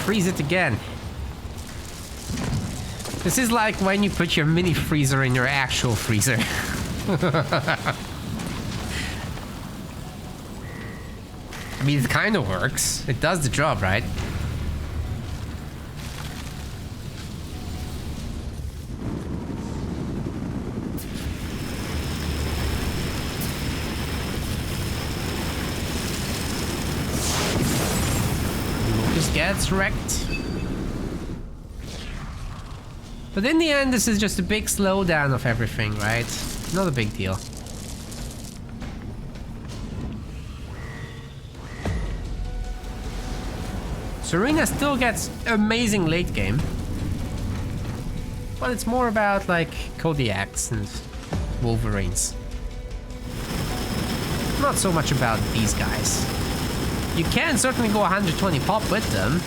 Freeze it again. This is like when you put your mini freezer in your actual freezer. I mean, it kind of works. It does the job, right? Gets wrecked. But in the end, this is just a big slowdown of everything, right? Not a big deal. Serina still gets amazing late game. But it's more about like Kodiaks and Wolverines. Not so much about these guys. You can certainly go 120 pop with them.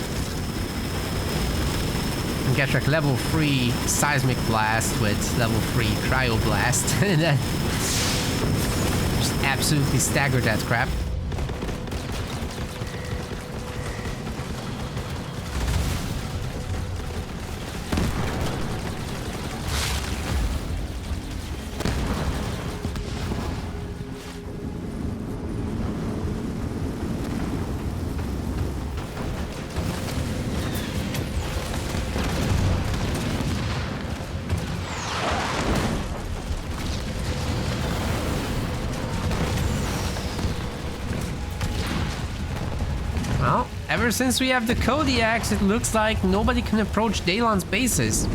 And get like level 3 Seismic Blast with level 3 Cryo Blast. And then just absolutely stagger that crap. Ever since we have the Kodiaks, it looks like nobody can approach Daylon's bases.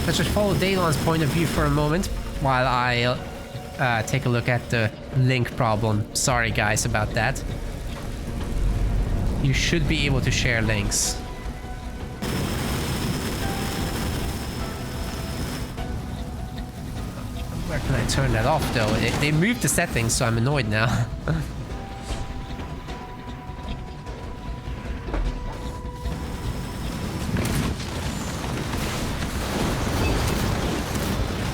Let's just follow Daylon's point of view for a moment while I take a look at the link problem. Sorry guys about that. You should be able to share links. Where can I turn that off though? They moved the settings, so I'm annoyed now.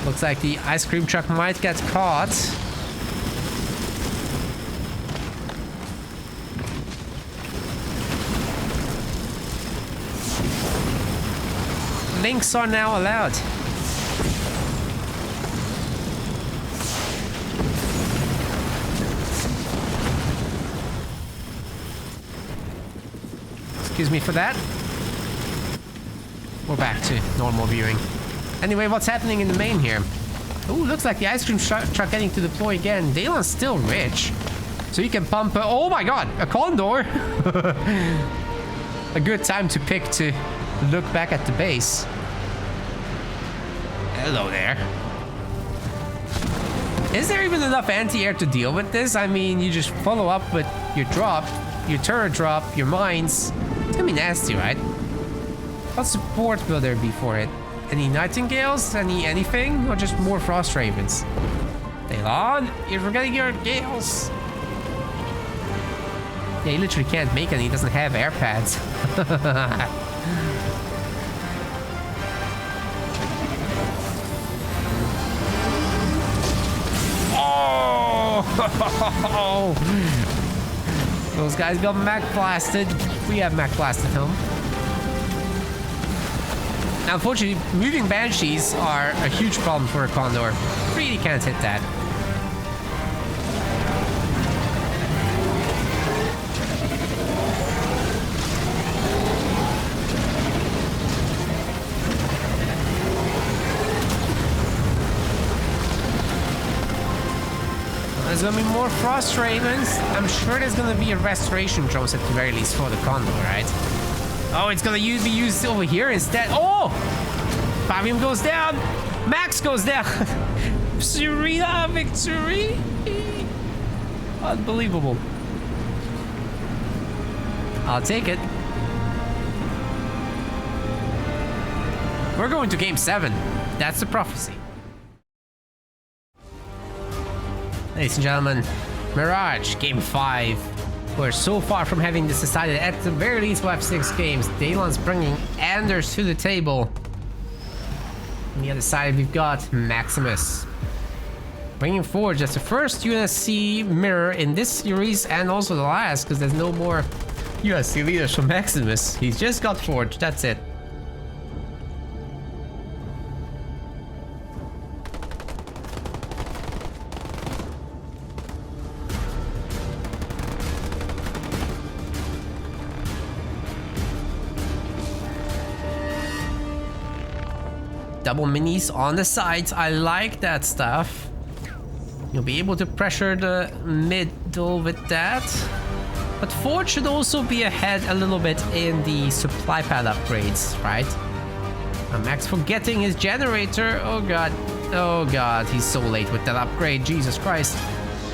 Looks like the ice cream truck might get caught. Links are now allowed. Excuse me for that. We're back to normal viewing. Anyway, what's happening in the main here? Ooh, looks like the ice cream truck getting to deploy again. Daylon's still rich. So you can pump a... Oh my god, a condor! A good time to pick to look back at the base. Hello there. Is there even enough anti-air to deal with this? I mean, you just follow up with your drop, your turret drop, your mines. It's gonna be nasty, right? What support will there be for it? Any Nightingales? Anything? Or just more Frost Ravens? Daylon, you're forgetting your gales. Yeah, he literally can't make any. He doesn't have air pads. Oh! Those guys got Mac blasted. We have Mac blasted home. Now, unfortunately, moving Banshees are a huge problem for a Condor. Really can't hit that. there's gonna be more Frost Ravens. I'm sure there's gonna be a Restoration Drones at the very least for the Condor, right? Oh, it's gonna be used over here instead. Oh! Pavium goes down. Max goes down. Serina victory. Unbelievable. I'll take it. We're going to game 7. That's the prophecy. Ladies and gentlemen, Mirage, game 5. We're so far from having this decided. At the very least, we'll have 6 games. Daylon's bringing Anders to the table. On the other side, we've got Maximus. Bringing forward just the first UNSC mirror in this series and also the last, because there's no more UNSC leaders from Maximus. He's just got forged, that's it. Double minis on the sides. I like that stuff. You'll be able to pressure the middle with that. But Ford should also be ahead a little bit in the supply pad upgrades, right? Max forgetting his generator. Oh god. Oh god. He's so late with that upgrade. Jesus Christ.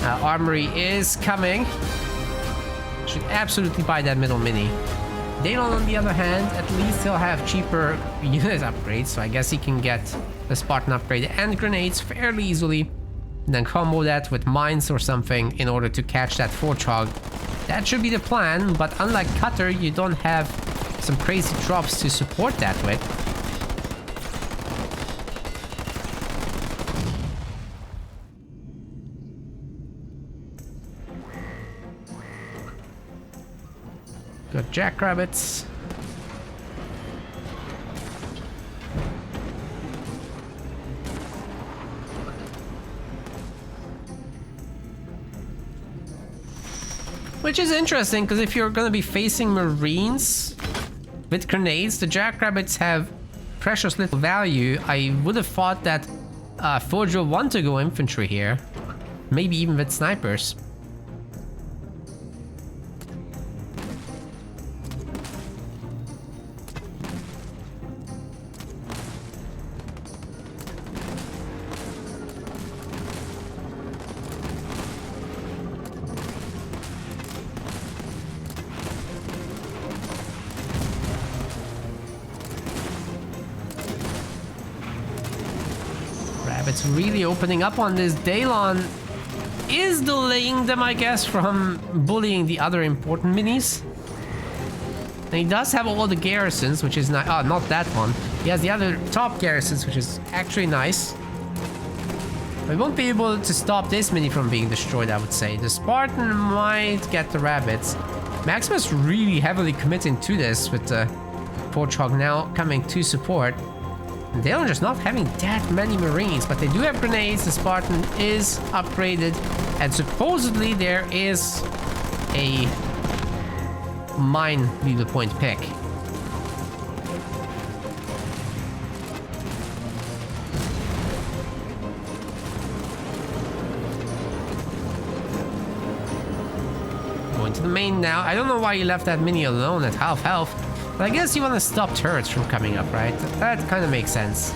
Armory is coming. Should absolutely buy that middle mini. Daylon, on the other hand, at least he'll have cheaper unit upgrades, so I guess he can get the Spartan upgrade and grenades fairly easily, and then combo that with mines or something in order to catch that Forge-Hog. That should be the plan, but unlike Cutter, you don't have some crazy drops to support that with. Got jackrabbits. Which is interesting, because if you're going to be facing Marines with grenades, the jackrabbits have precious little value. I would have thought that Forge will want to go infantry here. Maybe even with snipers. It's really opening up on this. Daylon is delaying them, I guess, from bullying the other important minis. And he does have all the garrisons, which is nice. Oh, not that one. He has the other top garrisons, which is actually nice. We won't be able to stop this mini from being destroyed, I would say. The Spartan might get the rabbits. Maximus really heavily committing to this with the Forge-Hog now coming to support. Daylon just not having that many Marines, but they do have grenades. The Spartan is upgraded, and supposedly there is a mine leader point pick. Going to the main now. I don't know why you left that mini alone at half health. But I guess you want to stop turrets from coming up, right? That kind of makes sense.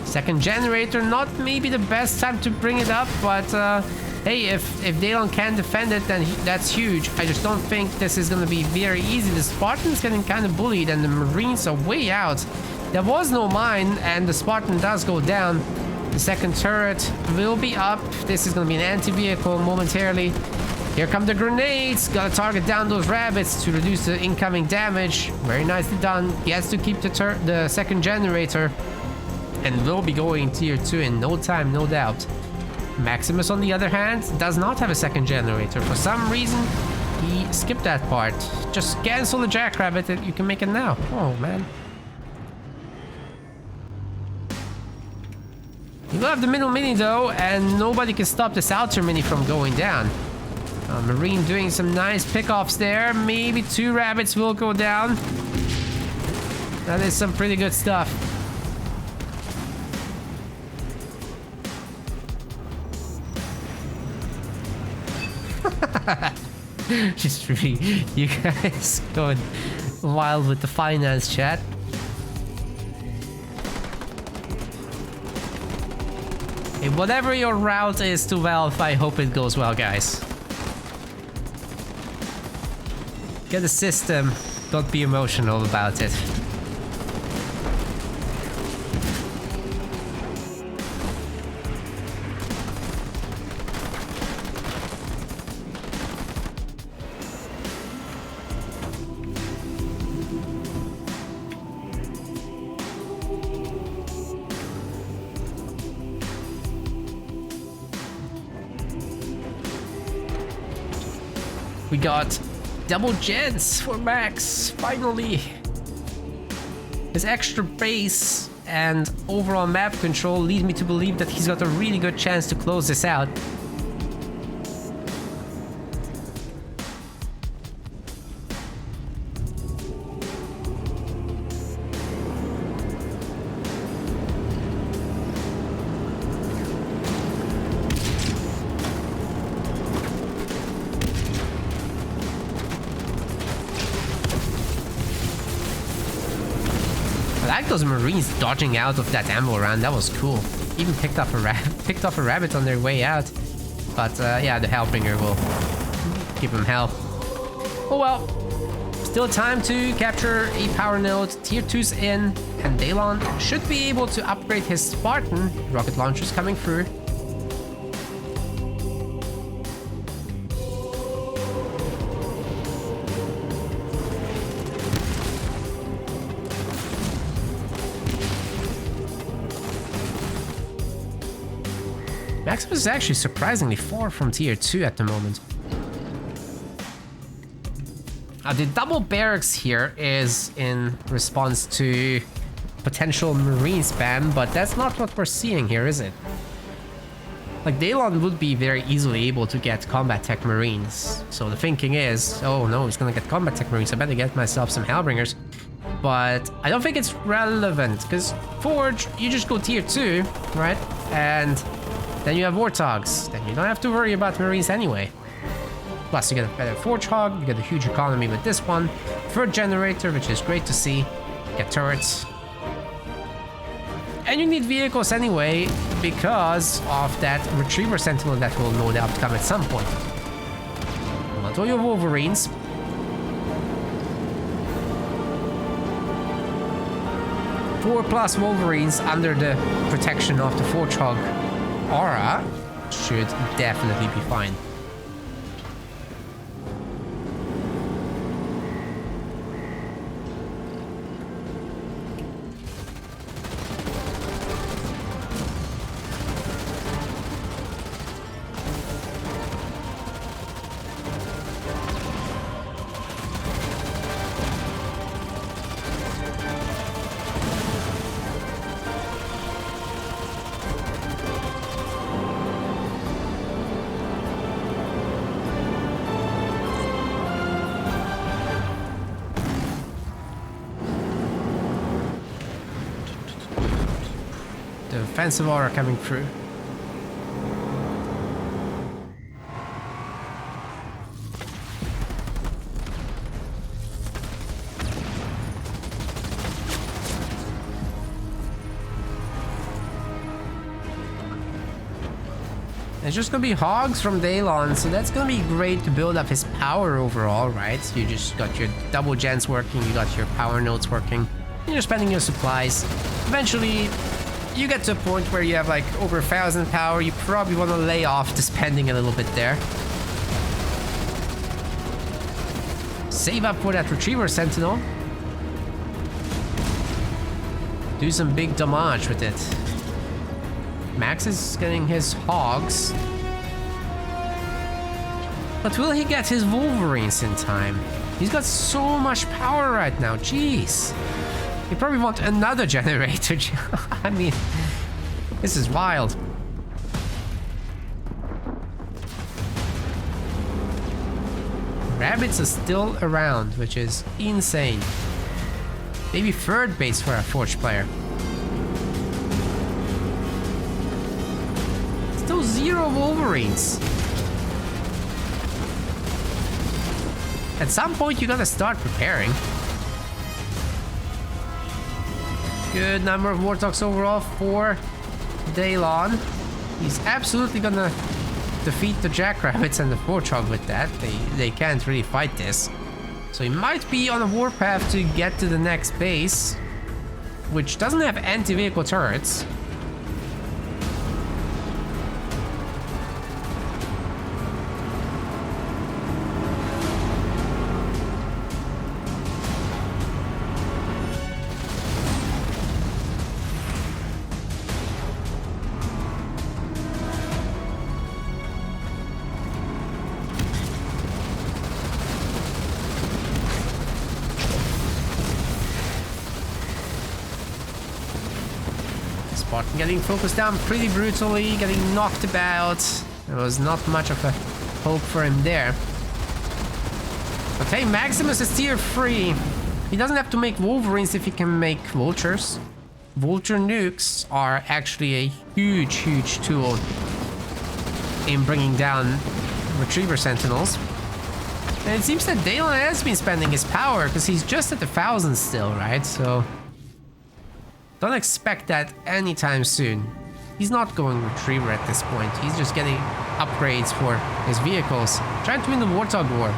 Second generator, not maybe the best time to bring it up, but hey, if Daylon can defend it, then that's huge. I just don't think this is going to be very easy. The Spartan's getting kind of bullied, and the Marines are way out. There was no mine, and the Spartan does go down. The second turret will be up. This is going to be an anti-vehicle momentarily. Here come the grenades. Gotta target down those rabbits to reduce the incoming damage. Very nicely done. He has to keep the second generator. And will be going tier 2 in no time, no doubt. Maximus, on the other hand, does not have a second generator. For some reason, he skipped that part. Just cancel the jackrabbit and you can make it now. Oh, man. You will have the middle mini though, and nobody can stop this outer mini from going down. Marine doing some nice pickoffs there. Maybe 2 rabbits will go down. That is some pretty good stuff. Just really, you guys going wild with the finance chat. Hey, whatever your route is to wealth, I hope it goes well, guys. Get a system, don't be emotional about it. We got double gens for Max, finally. His extra base and overall map control lead me to believe that he's got a really good chance to close this out. I like those Marines dodging out of that ammo round. That was cool. Even picked off a rabbit on their way out. But yeah, the Hellbringer will give him hell. Oh well. Still time to capture a power node. Tier 2's in, and Daylon should be able to upgrade his Spartan. Rocket launchers coming through. Maximus is actually surprisingly far from tier 2 at the moment. The double barracks here is in response to potential marine spam, but that's not what we're seeing here, is it? Like, Daylon would be very easily able to get combat tech marines. So the thinking is, oh no, he's gonna get combat tech marines, I better get myself some Hellbringers. But I don't think it's relevant, because Forge, you just go tier 2, right? And then you have Warthogs. Then you don't have to worry about Marines anyway. Plus, you get a better Forge Hog, you get a huge economy with this one. Third generator, which is great to see. Get turrets. And you need vehicles anyway, because of that Retriever Sentinel that will no doubt come at some point. Not all your Wolverines. Four plus Wolverines under the protection of the Forge Hog aura should definitely be fine. Offensive aura coming through. It's just gonna be hogs from Daylon, so that's gonna be great to build up his power overall, right? So you just got your double gens working, you got your power nodes working, and you're spending your supplies. Eventually, you get to a point where you have like over 1,000 power, you probably want to lay off the spending a little bit there. Save up for that Retriever Sentinel. Do some big damage with it. Max is getting his hogs. But will he get his Wolverines in time? He's got so much power right now, jeez. You probably want another generator. I mean, this is wild. Rabbits are still around, which is insane. Maybe third base for a Forge player. Still 0 Wolverines. At some point, you gotta start preparing. Good number of Warthogs overall for Daylon. He's absolutely gonna defeat the Jackrabbits and the Warthog with that. They can't really fight this. So he might be on a warpath to get to the next base, which doesn't have anti-vehicle turrets. Getting focused down pretty brutally, getting knocked about. There was not much of a hope for him there. But hey, Maximus is tier 3. He doesn't have to make Wolverines if he can make Vultures. Vulture nukes are actually a huge tool in bringing down Retriever Sentinels. And it seems that Daylon has been spending his power because he's just at 1,000 still, right? So don't expect that anytime soon. He's not going Retriever at this point. He's just getting upgrades for his vehicles. Trying to win the Warthog War.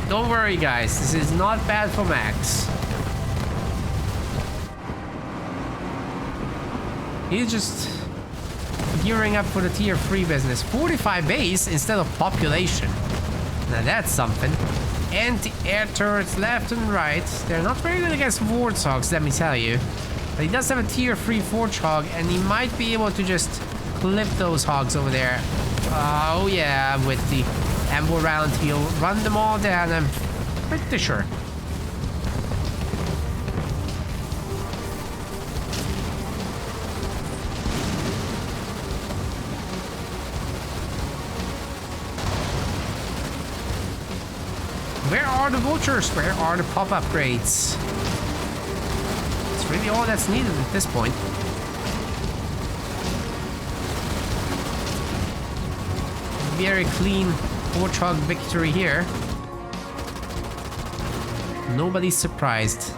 Don't worry, guys. This is not bad for Max. He's just gearing up for the tier 3 business. 45 base instead of population. Now that's something. Anti-air turrets left and right. They're not very good against Warthogs, let me tell you. But he does have a tier 3 Forge Hog, and he might be able to just clip those hogs over there. Oh yeah, with the ammo round, he'll run them all down, I'm pretty sure. Where are the Vultures? Where are the pop upgrades? It's really all that's needed at this point. Very clean Warthog victory here. Nobody's surprised.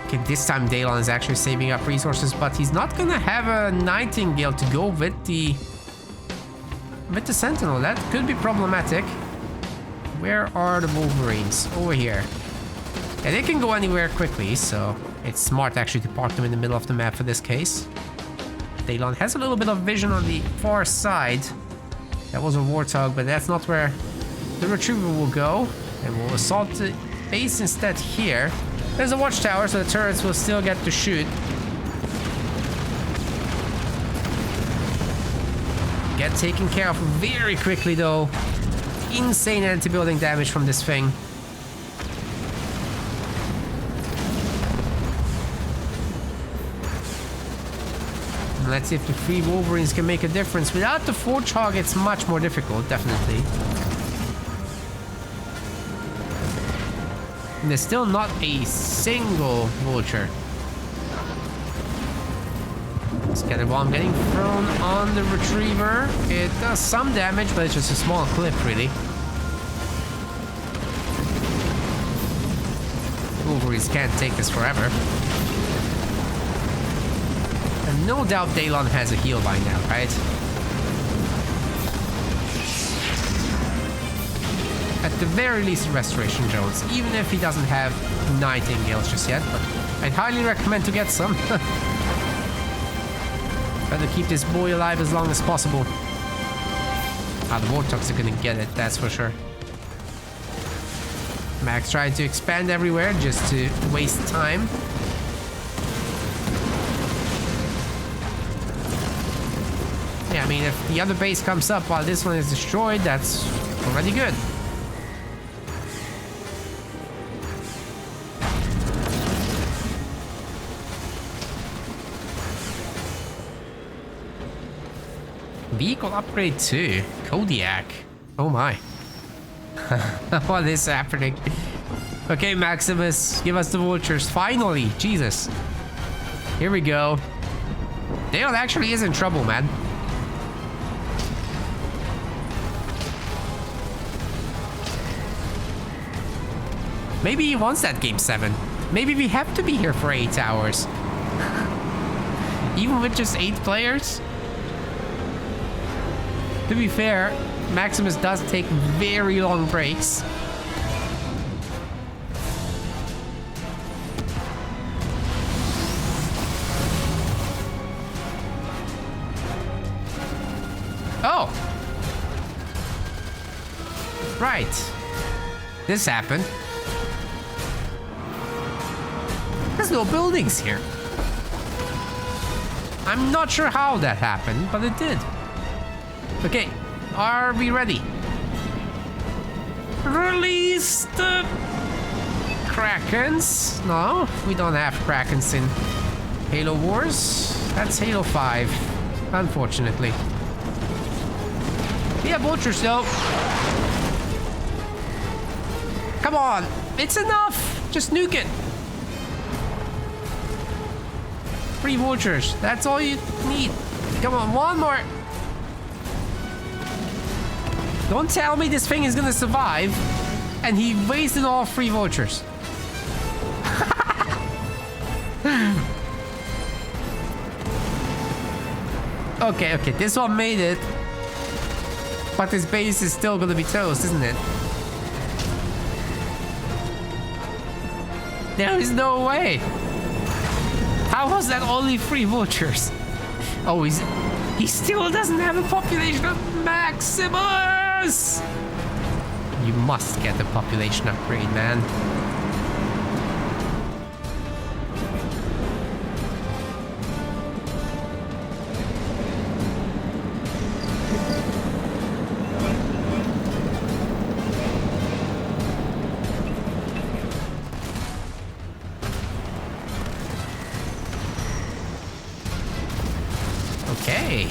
Okay, this time Daylon is actually saving up resources, but he's not gonna have a Nightingale to go with the Sentinel. That could be problematic. Where are the Wolverines? Over here. Yeah, they can go anywhere quickly, so it's smart actually to park them in the middle of the map for this case. Daylon has a little bit of vision on the far side. That was a Warthog, but that's not where the Retriever will go. And we'll assault the base instead here. There's a watchtower, so the turrets will still get to shoot. Get taken care of very quickly though. Insane anti-building damage from this thing. And let's see if the 3 Wolverines can make a difference. Without the Forge Hog, it's much more difficult, definitely. And there's still not a single Vulture. Scatterbomb getting thrown on the Retriever. It does some damage, but it's just a small clip, really. Wolverines can't take this forever. And no doubt Daylon has a heal by now, right? At the very least, Restoration Jones, even if he doesn't have Nightingales just yet, but I'd highly recommend to get some. Try to keep this boy alive as long as possible. Ah, the Warthogs are gonna get it, that's for sure. Max trying to expand everywhere just to waste time. Yeah, I mean, if the other base comes up while this one is destroyed, that's already good. vehicle upgrade too. Kodiak. Oh my. What is happening? Okay, Maximus, give us the vultures. Finally, Jesus. Here we go. Daylon actually is in trouble, man. Maybe he wants that game 7. Maybe we have to be here for 8 hours. Even with just 8 players? To be fair, Maximus does take very long breaks. Oh! Right. This happened. There's no buildings here. I'm not sure how that happened, but it did. Okay, are we ready? Release the Krakens. No, we don't have Krakens in Halo Wars. That's Halo 5, unfortunately. Yeah, vultures though. Come on, it's enough. Just nuke it. 3 vultures. That's all you need. Come on, one more. Don't tell me this thing is gonna survive. And he wasted all 3 vultures. Okay, this one made it. But his base is still gonna be toast, isn't it? There is no way. How was that only 3 vultures? Oh, he still doesn't have a population of Maximus! You must get the population upgrade, man. Okay.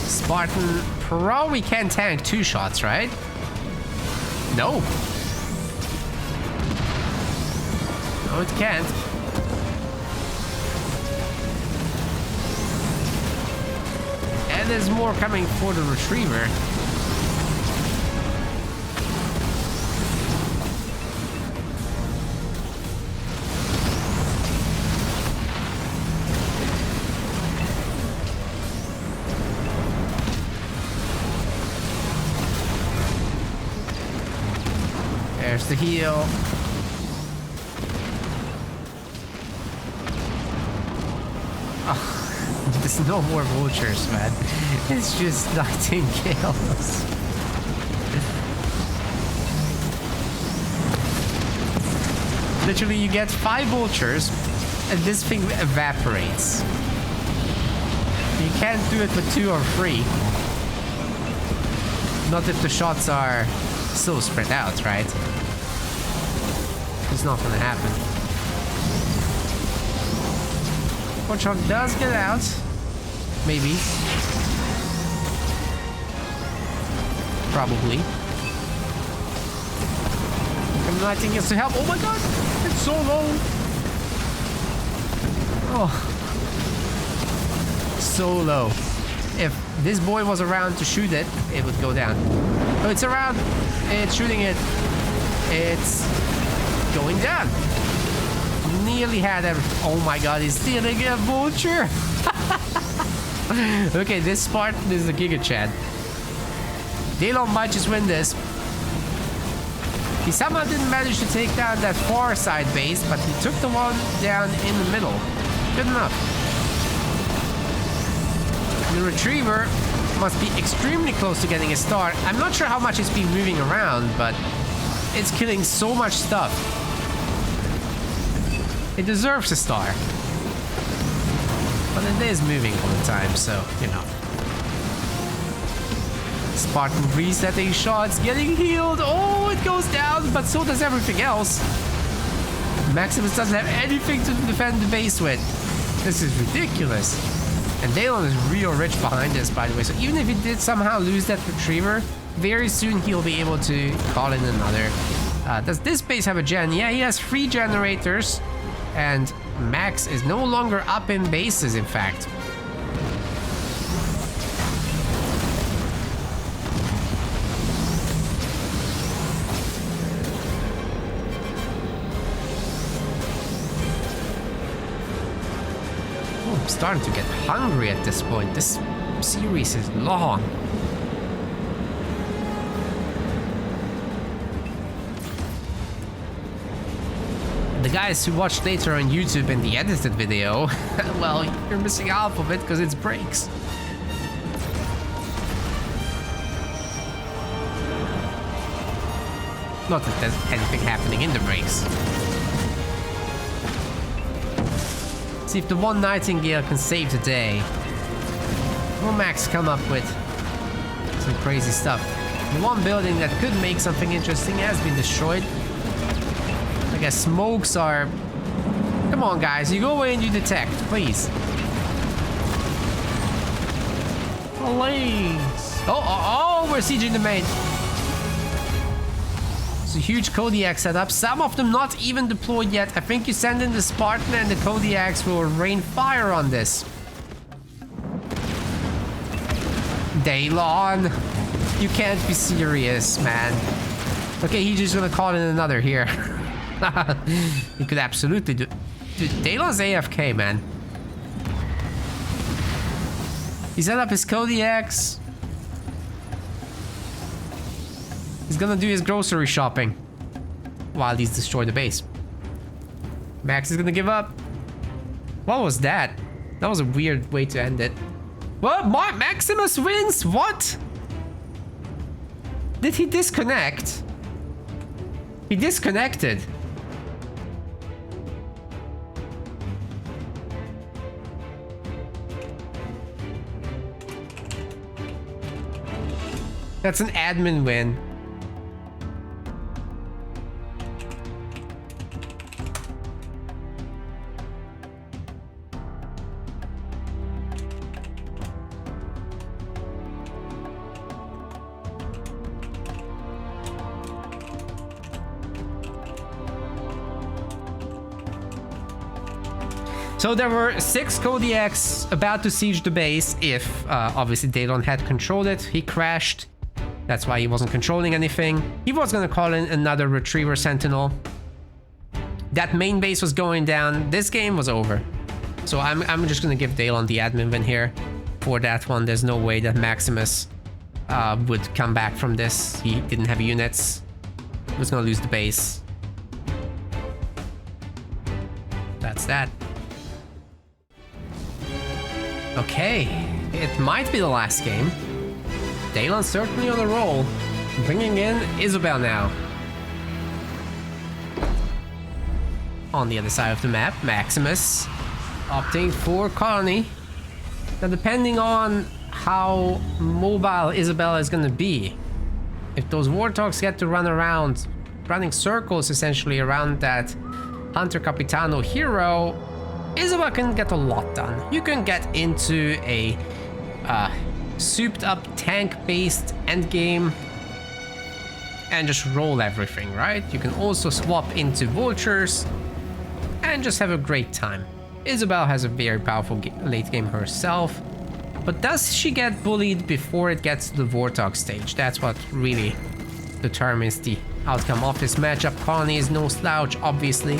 Spartan probably can tank 2 shots, right? No. No, it can't. And there's more coming for the retriever. There's the heal. Oh, there's no more vultures, man. It's just nightingales. Literally, you get 5 vultures, and this thing evaporates. You can't do it with 2 or 3. Not if the shots are so spread out, right? It's not gonna happen. One shot does get out. Maybe. Probably. I'm not thinking it's to help. Oh my god! It's so low! Oh. So low. If this boy was around to shoot it, it would go down. Oh, it's around. It's shooting it. It's going down. Nearly had everything. Oh my god, he's stealing a vulture. Okay, this Spartan is the Giga Chad. Daylon might just win this. He somehow didn't manage to take down that far side base, but he took the one down in the middle. Good enough. The retriever must be extremely close to getting a star. I'm not sure how much it's been moving around, but it's killing so much stuff. It deserves a star. But it is moving all the time, so, you know. Spartan resetting shots, getting healed. Oh, it goes down, but so does everything else. Maximus doesn't have anything to defend the base with. This is ridiculous. And Daylon is real rich behind this, by the way. So even if he did somehow lose that retriever, very soon he'll be able to call in another. Does this base have a gen? Yeah, he has 3 generators. And Max is no longer up in bases, in fact. Oh, I'm starting to get hungry at this point. This series is long. The guys who watched later on YouTube in the edited video, well, you're missing half of it because it's breaks. Not that there's anything happening in the breaks. See if the one Nightingale can save the day. Will Max come up with some crazy stuff? The one building that could make something interesting has been destroyed. I guess smokes are... Come on, guys. You go away and you detect, please. Please. Oh, we're sieging the main. It's a huge Kodiak setup. Some of them not even deployed yet. I think you send in the Spartan and the Kodiaks will rain fire on this. Daylon. You can't be serious, man. Okay, he's just gonna call in another here. You could absolutely do... Dude, Daylon's AFK, man. He set up his Kodiaks. He's gonna do his grocery shopping while he's destroyed the base. Max is gonna give up. What was that? That was a weird way to end it. What? Maximus wins? What? Did he disconnect? He disconnected. That's an admin win. So there were 6 Kodiaks about to siege the base if, obviously, Daylon had controlled it. He crashed. That's why he wasn't controlling anything. He was going to call in another Retriever Sentinel. That main base was going down. This game was over. So I'm just going to give Daylon the admin win here. For that one, there's no way that Maximus would come back from this. He didn't have units. He was going to lose the base. That's that. Okay, it might be the last game. Daylon's certainly on a roll. Bringing in Isabel now. On the other side of the map, Maximus opting for Colony. Now, depending on how mobile Isabella is going to be, if those Warthogs get to run around, running circles essentially around that Hunter Capitano hero, Isabella can get a lot done. You can get into a souped up tank-based endgame and just roll everything, right? You can also swap into vultures and just have a great time. Isabel has a very powerful late game herself, but does she get bullied before it gets to the Warthog stage? That's what really determines the outcome of this matchup. Colony is no slouch, obviously.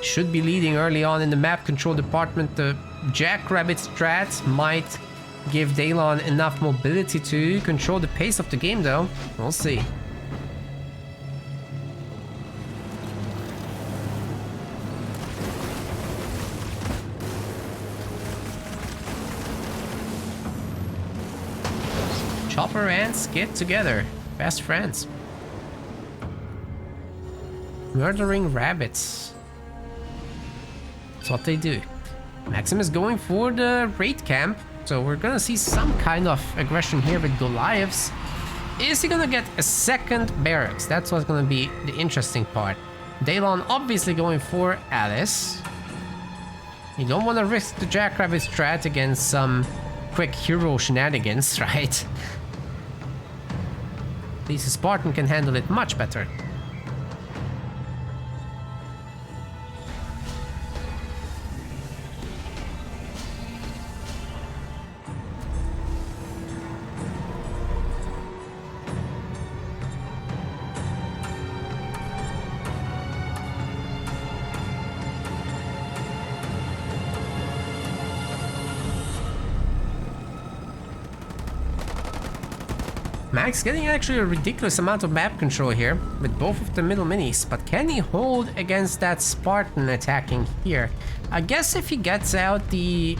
Should be leading early on in the map control department. The Jackrabbit strat might give Daylon enough mobility to control the pace of the game, though. We'll see. Chopper and Skid together. Best friends. Murdering rabbits. That's what they do. Maximus going for the raid camp. So we're gonna see some kind of aggression here with Goliaths. Is he gonna get a second barracks? That's what's gonna be the interesting part. Daylon obviously going for Alice. You don't want to risk the Jackrabbit strat against some quick hero shenanigans, right? At least a Spartan can handle it much better. Max getting actually a ridiculous amount of map control here with both of the middle minis, but can he hold against that Spartan attacking here? I guess if he gets out the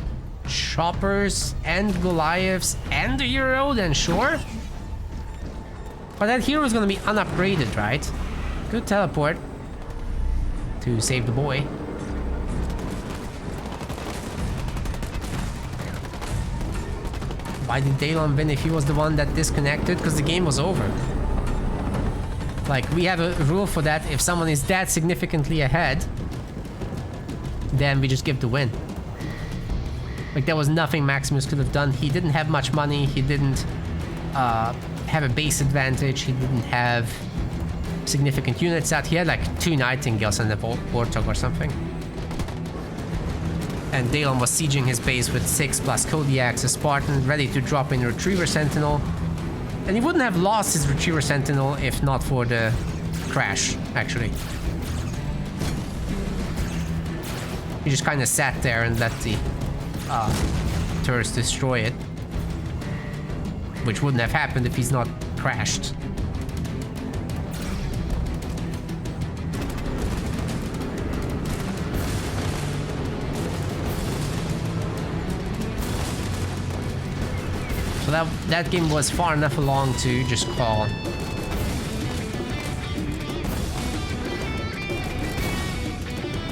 choppers and Goliaths and the hero, then sure. But that hero is gonna be unupgraded, right? Good teleport to save the boy. Why did Daylon win if he was the one that disconnected? Because the game was over. Like, we have a rule for that. If someone is that significantly ahead, then we just give the win. Like, there was nothing Maximus could have done. He didn't have much money. He didn't have a base advantage. He didn't have significant units out. He had like 2 Nightingales and a Warthog or something. And Daylon was sieging his base with 6 plus Kodiaks, a Spartan, ready to drop in Retriever Sentinel. And he wouldn't have lost his Retriever Sentinel if not for the crash, actually. He just kind of sat there and let the turrets destroy it. Which wouldn't have happened if he's not crashed. So that game was far enough along to just call.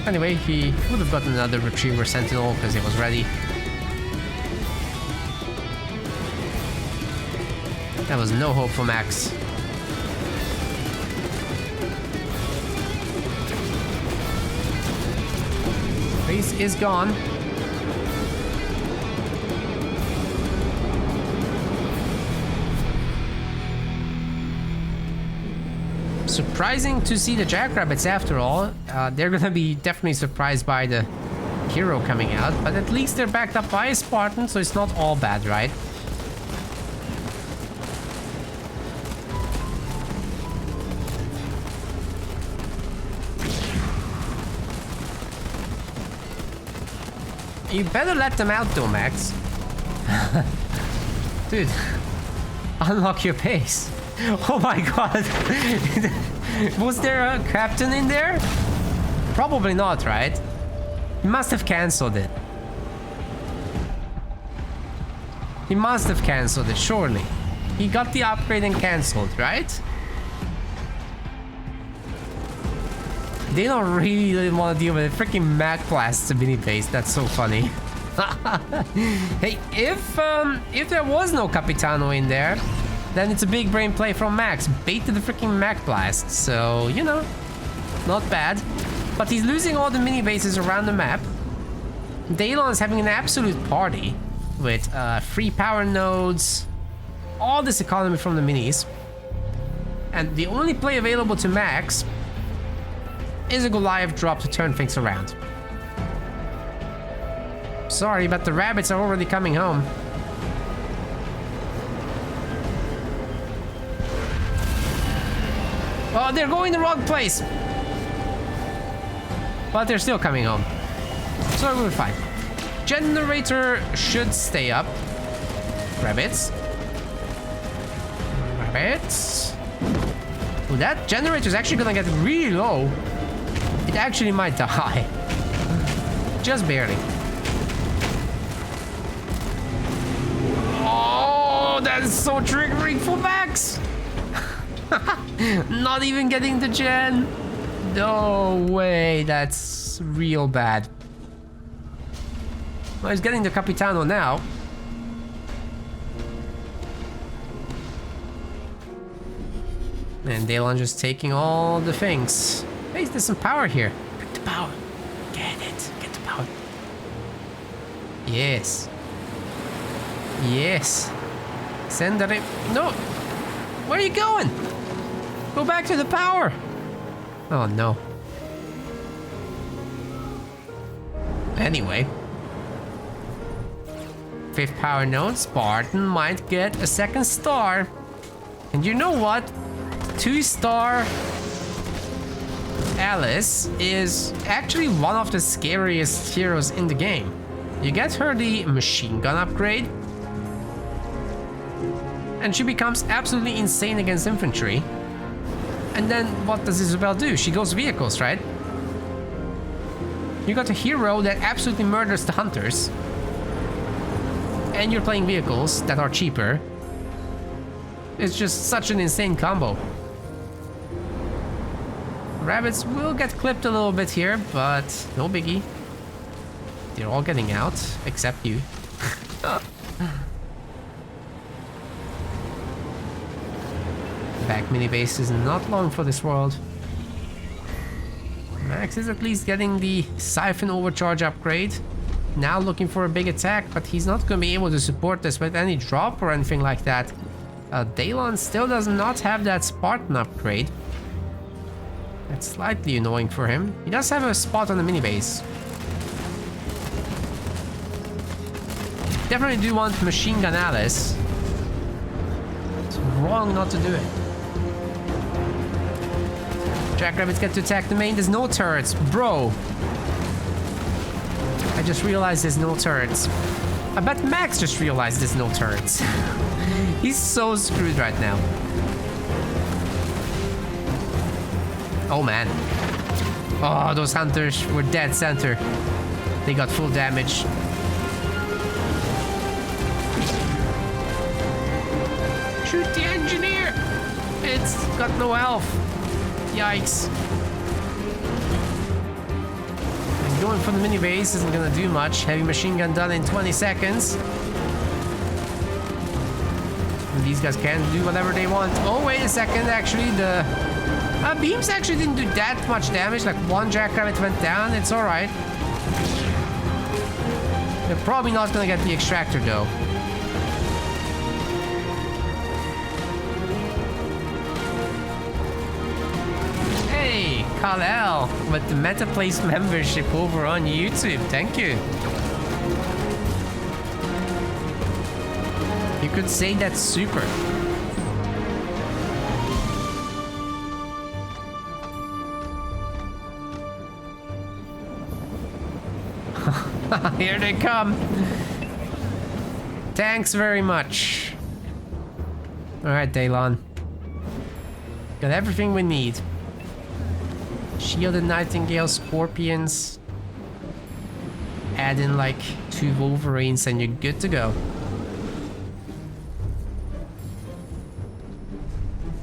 Anyway, he would have gotten another Retriever Sentinel because it was ready. There was no hope for Max. Base is gone. Surprising to see the Jackrabbits after all. They're gonna be definitely surprised by the hero coming out, but at least they're backed up by a Spartan, so it's not all bad, right? You better let them out though, Max. Dude, unlock your pace. Oh my god. Was there a captain in there? Probably not, right? He must have cancelled it. He must have cancelled it, surely. He got the upgrade and cancelled, right? They don't really want to deal with it. Freaking Mac blasts a mini base. That's so funny. Hey, if there was no Capitano in there, then it's a big brain play from Max. Baited the freaking Mac blast. So, you know, not bad. But he's losing all the mini bases around the map. Daylon is having an absolute party with free power nodes, all this economy from the minis. And the only play available to Max is a Goliath drop to turn things around. Sorry, but the rabbits are already coming home. Oh, they're going the wrong place. But they're still coming home. So we're fine. Generator should stay up. Rabbits. Rabbits. Ooh, that generator is actually gonna get really low. It actually might die. Just barely. Oh, that is so triggering for Max. Not even getting the gen. No way, that's real bad. Well, he's getting the Capitano now. And Daylon just taking all the things. Hey, there's some power here. Pick the power. Get it. Get the power. Yes. Yes. Send that in. No. Where are you going? Go back to the power. Oh no. Anyway. 5th power node, Spartan might get a 2nd star. And you know what? 2-star Alice is actually one of the scariest heroes in the game. You get her the machine gun upgrade, and she becomes absolutely insane against infantry. And then what does Isabel do? She goes vehicles, right? You got a hero that absolutely murders the hunters, and you're playing vehicles that are cheaper. It's just such an insane combo. Rabbits will get clipped a little bit here, but no biggie. They're all getting out, except you. Back mini base is not long for this world. Max is at least getting the Siphon Overcharge upgrade. Now looking for a big attack, but he's not going to be able to support this with any drop or anything like that. Daylon still does not have that Spartan upgrade. That's slightly annoying for him. He does have a spot on the mini base. Definitely do want Machine Gun Alice. It's wrong not to do it. Jackrabbits get to attack the main. There's no turrets. Bro. I just realized there's no turrets. I bet Max just realized there's no turrets. He's so screwed right now. Oh man. Oh, those hunters were dead center. They got full damage. Shoot the engineer! It's got no health. Yikes. And going for the mini base isn't gonna do much. Heavy machine gun done in 20 seconds. And these guys can do whatever they want. Oh, wait a second. Actually, the beams actually didn't do that much damage. Like one jackrabbit went down. It's alright. They're probably not gonna get the extractor though. Hey, Kal-El with the MetaPlace membership over on YouTube. Thank you. You could say that's super. Here they come. Thanks very much. Alright, Daylon. Got everything we need. Shielded Nightingale, Scorpions. Add in like 2 Wolverines and you're good to go.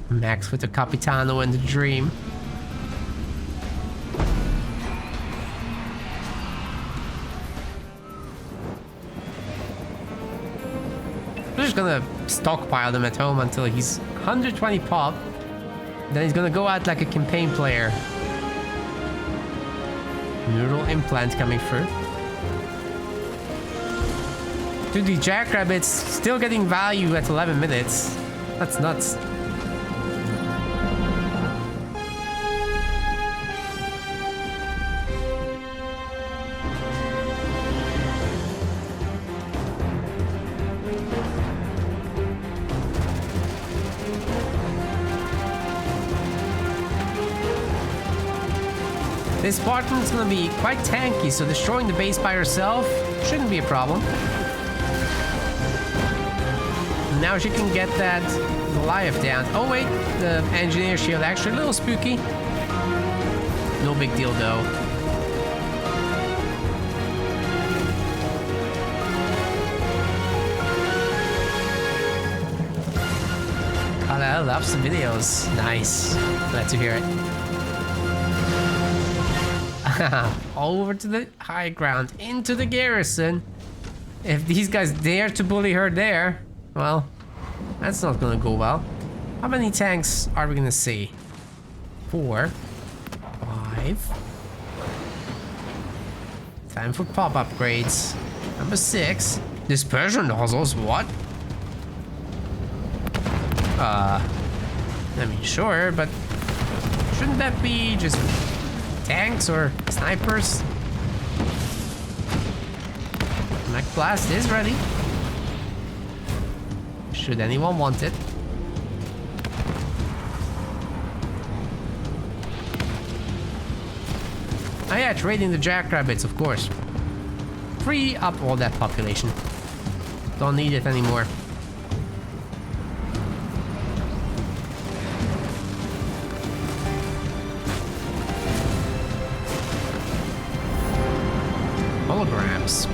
Max with the Capitano and the Dream. We're just gonna stockpile them at home until he's 120 pop. Then he's gonna go out like a campaign player. Neural implant coming through. Dude, the jackrabbits still getting value at 11 minutes. That's nuts. This Spartan is going to be quite tanky, so destroying the base by herself shouldn't be a problem. Now she can get that Goliath down. Oh wait, the engineer shield actually a little spooky. No big deal though. I love the videos. Nice. Glad to hear it. Over to the high ground, into the garrison. If these guys dare to bully her there, well, that's not gonna go well. How many tanks are we gonna see? 4, 5. Time for pop upgrades. Number 6. Dispersion nozzles, what? I mean, sure, but shouldn't that be just tanks or snipers? Mech Blast is ready. Should anyone want it. Oh yeah, trading the jackrabbits, of course. Free up all that population. Don't need it anymore. Holograms.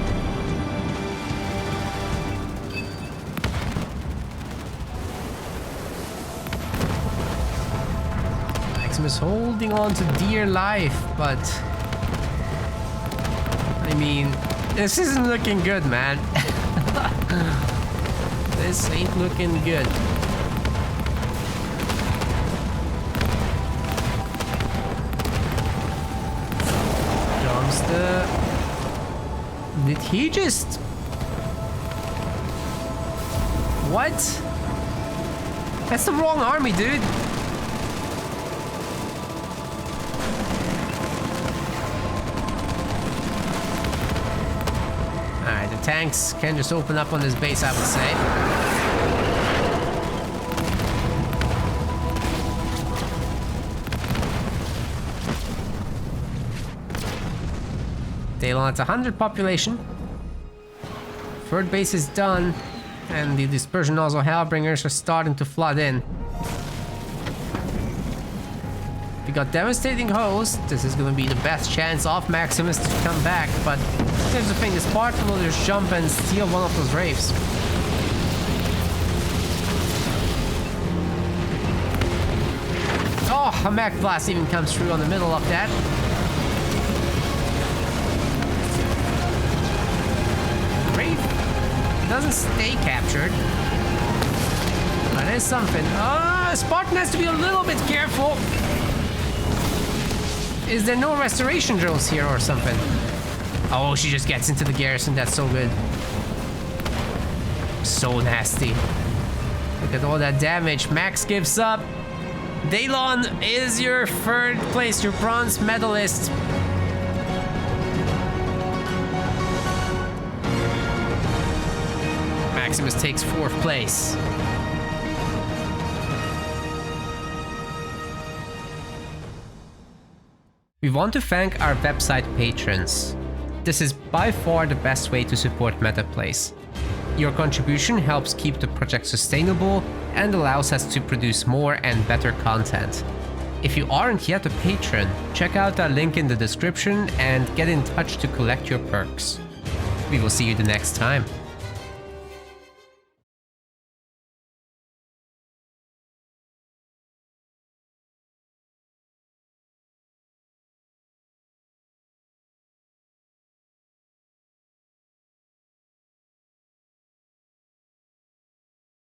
Maximus holding on to dear life, but I mean, this isn't looking good, man. This ain't looking good. Dumpster. Did he just... What? That's the wrong army, dude. Alright, the tanks can just open up on this base, I would say. Daylon at 100 population. Third base is done, and the dispersion nozzle Hellbringers are starting to flood in. We got devastating host. This is going to be the best chance of Maximus to come back, but here's the thing, this Spartan will just jump and steal one of those Wraiths. Oh, a Mech Blast even comes through on the middle of that. Doesn't stay captured. That is something. Spartan has to be a little bit careful. Is there no restoration drills here or something? Oh, she just gets into the garrison. That's so good. So nasty. Look at all that damage. Max gives up. Daylon is your third place, your bronze medalist. Maximus takes 4th place. We want to thank our website patrons. This is by far the best way to support MetaPlays. Your contribution helps keep the project sustainable and allows us to produce more and better content. If you aren't yet a patron, check out our link in the description and get in touch to collect your perks. We will see you the next time.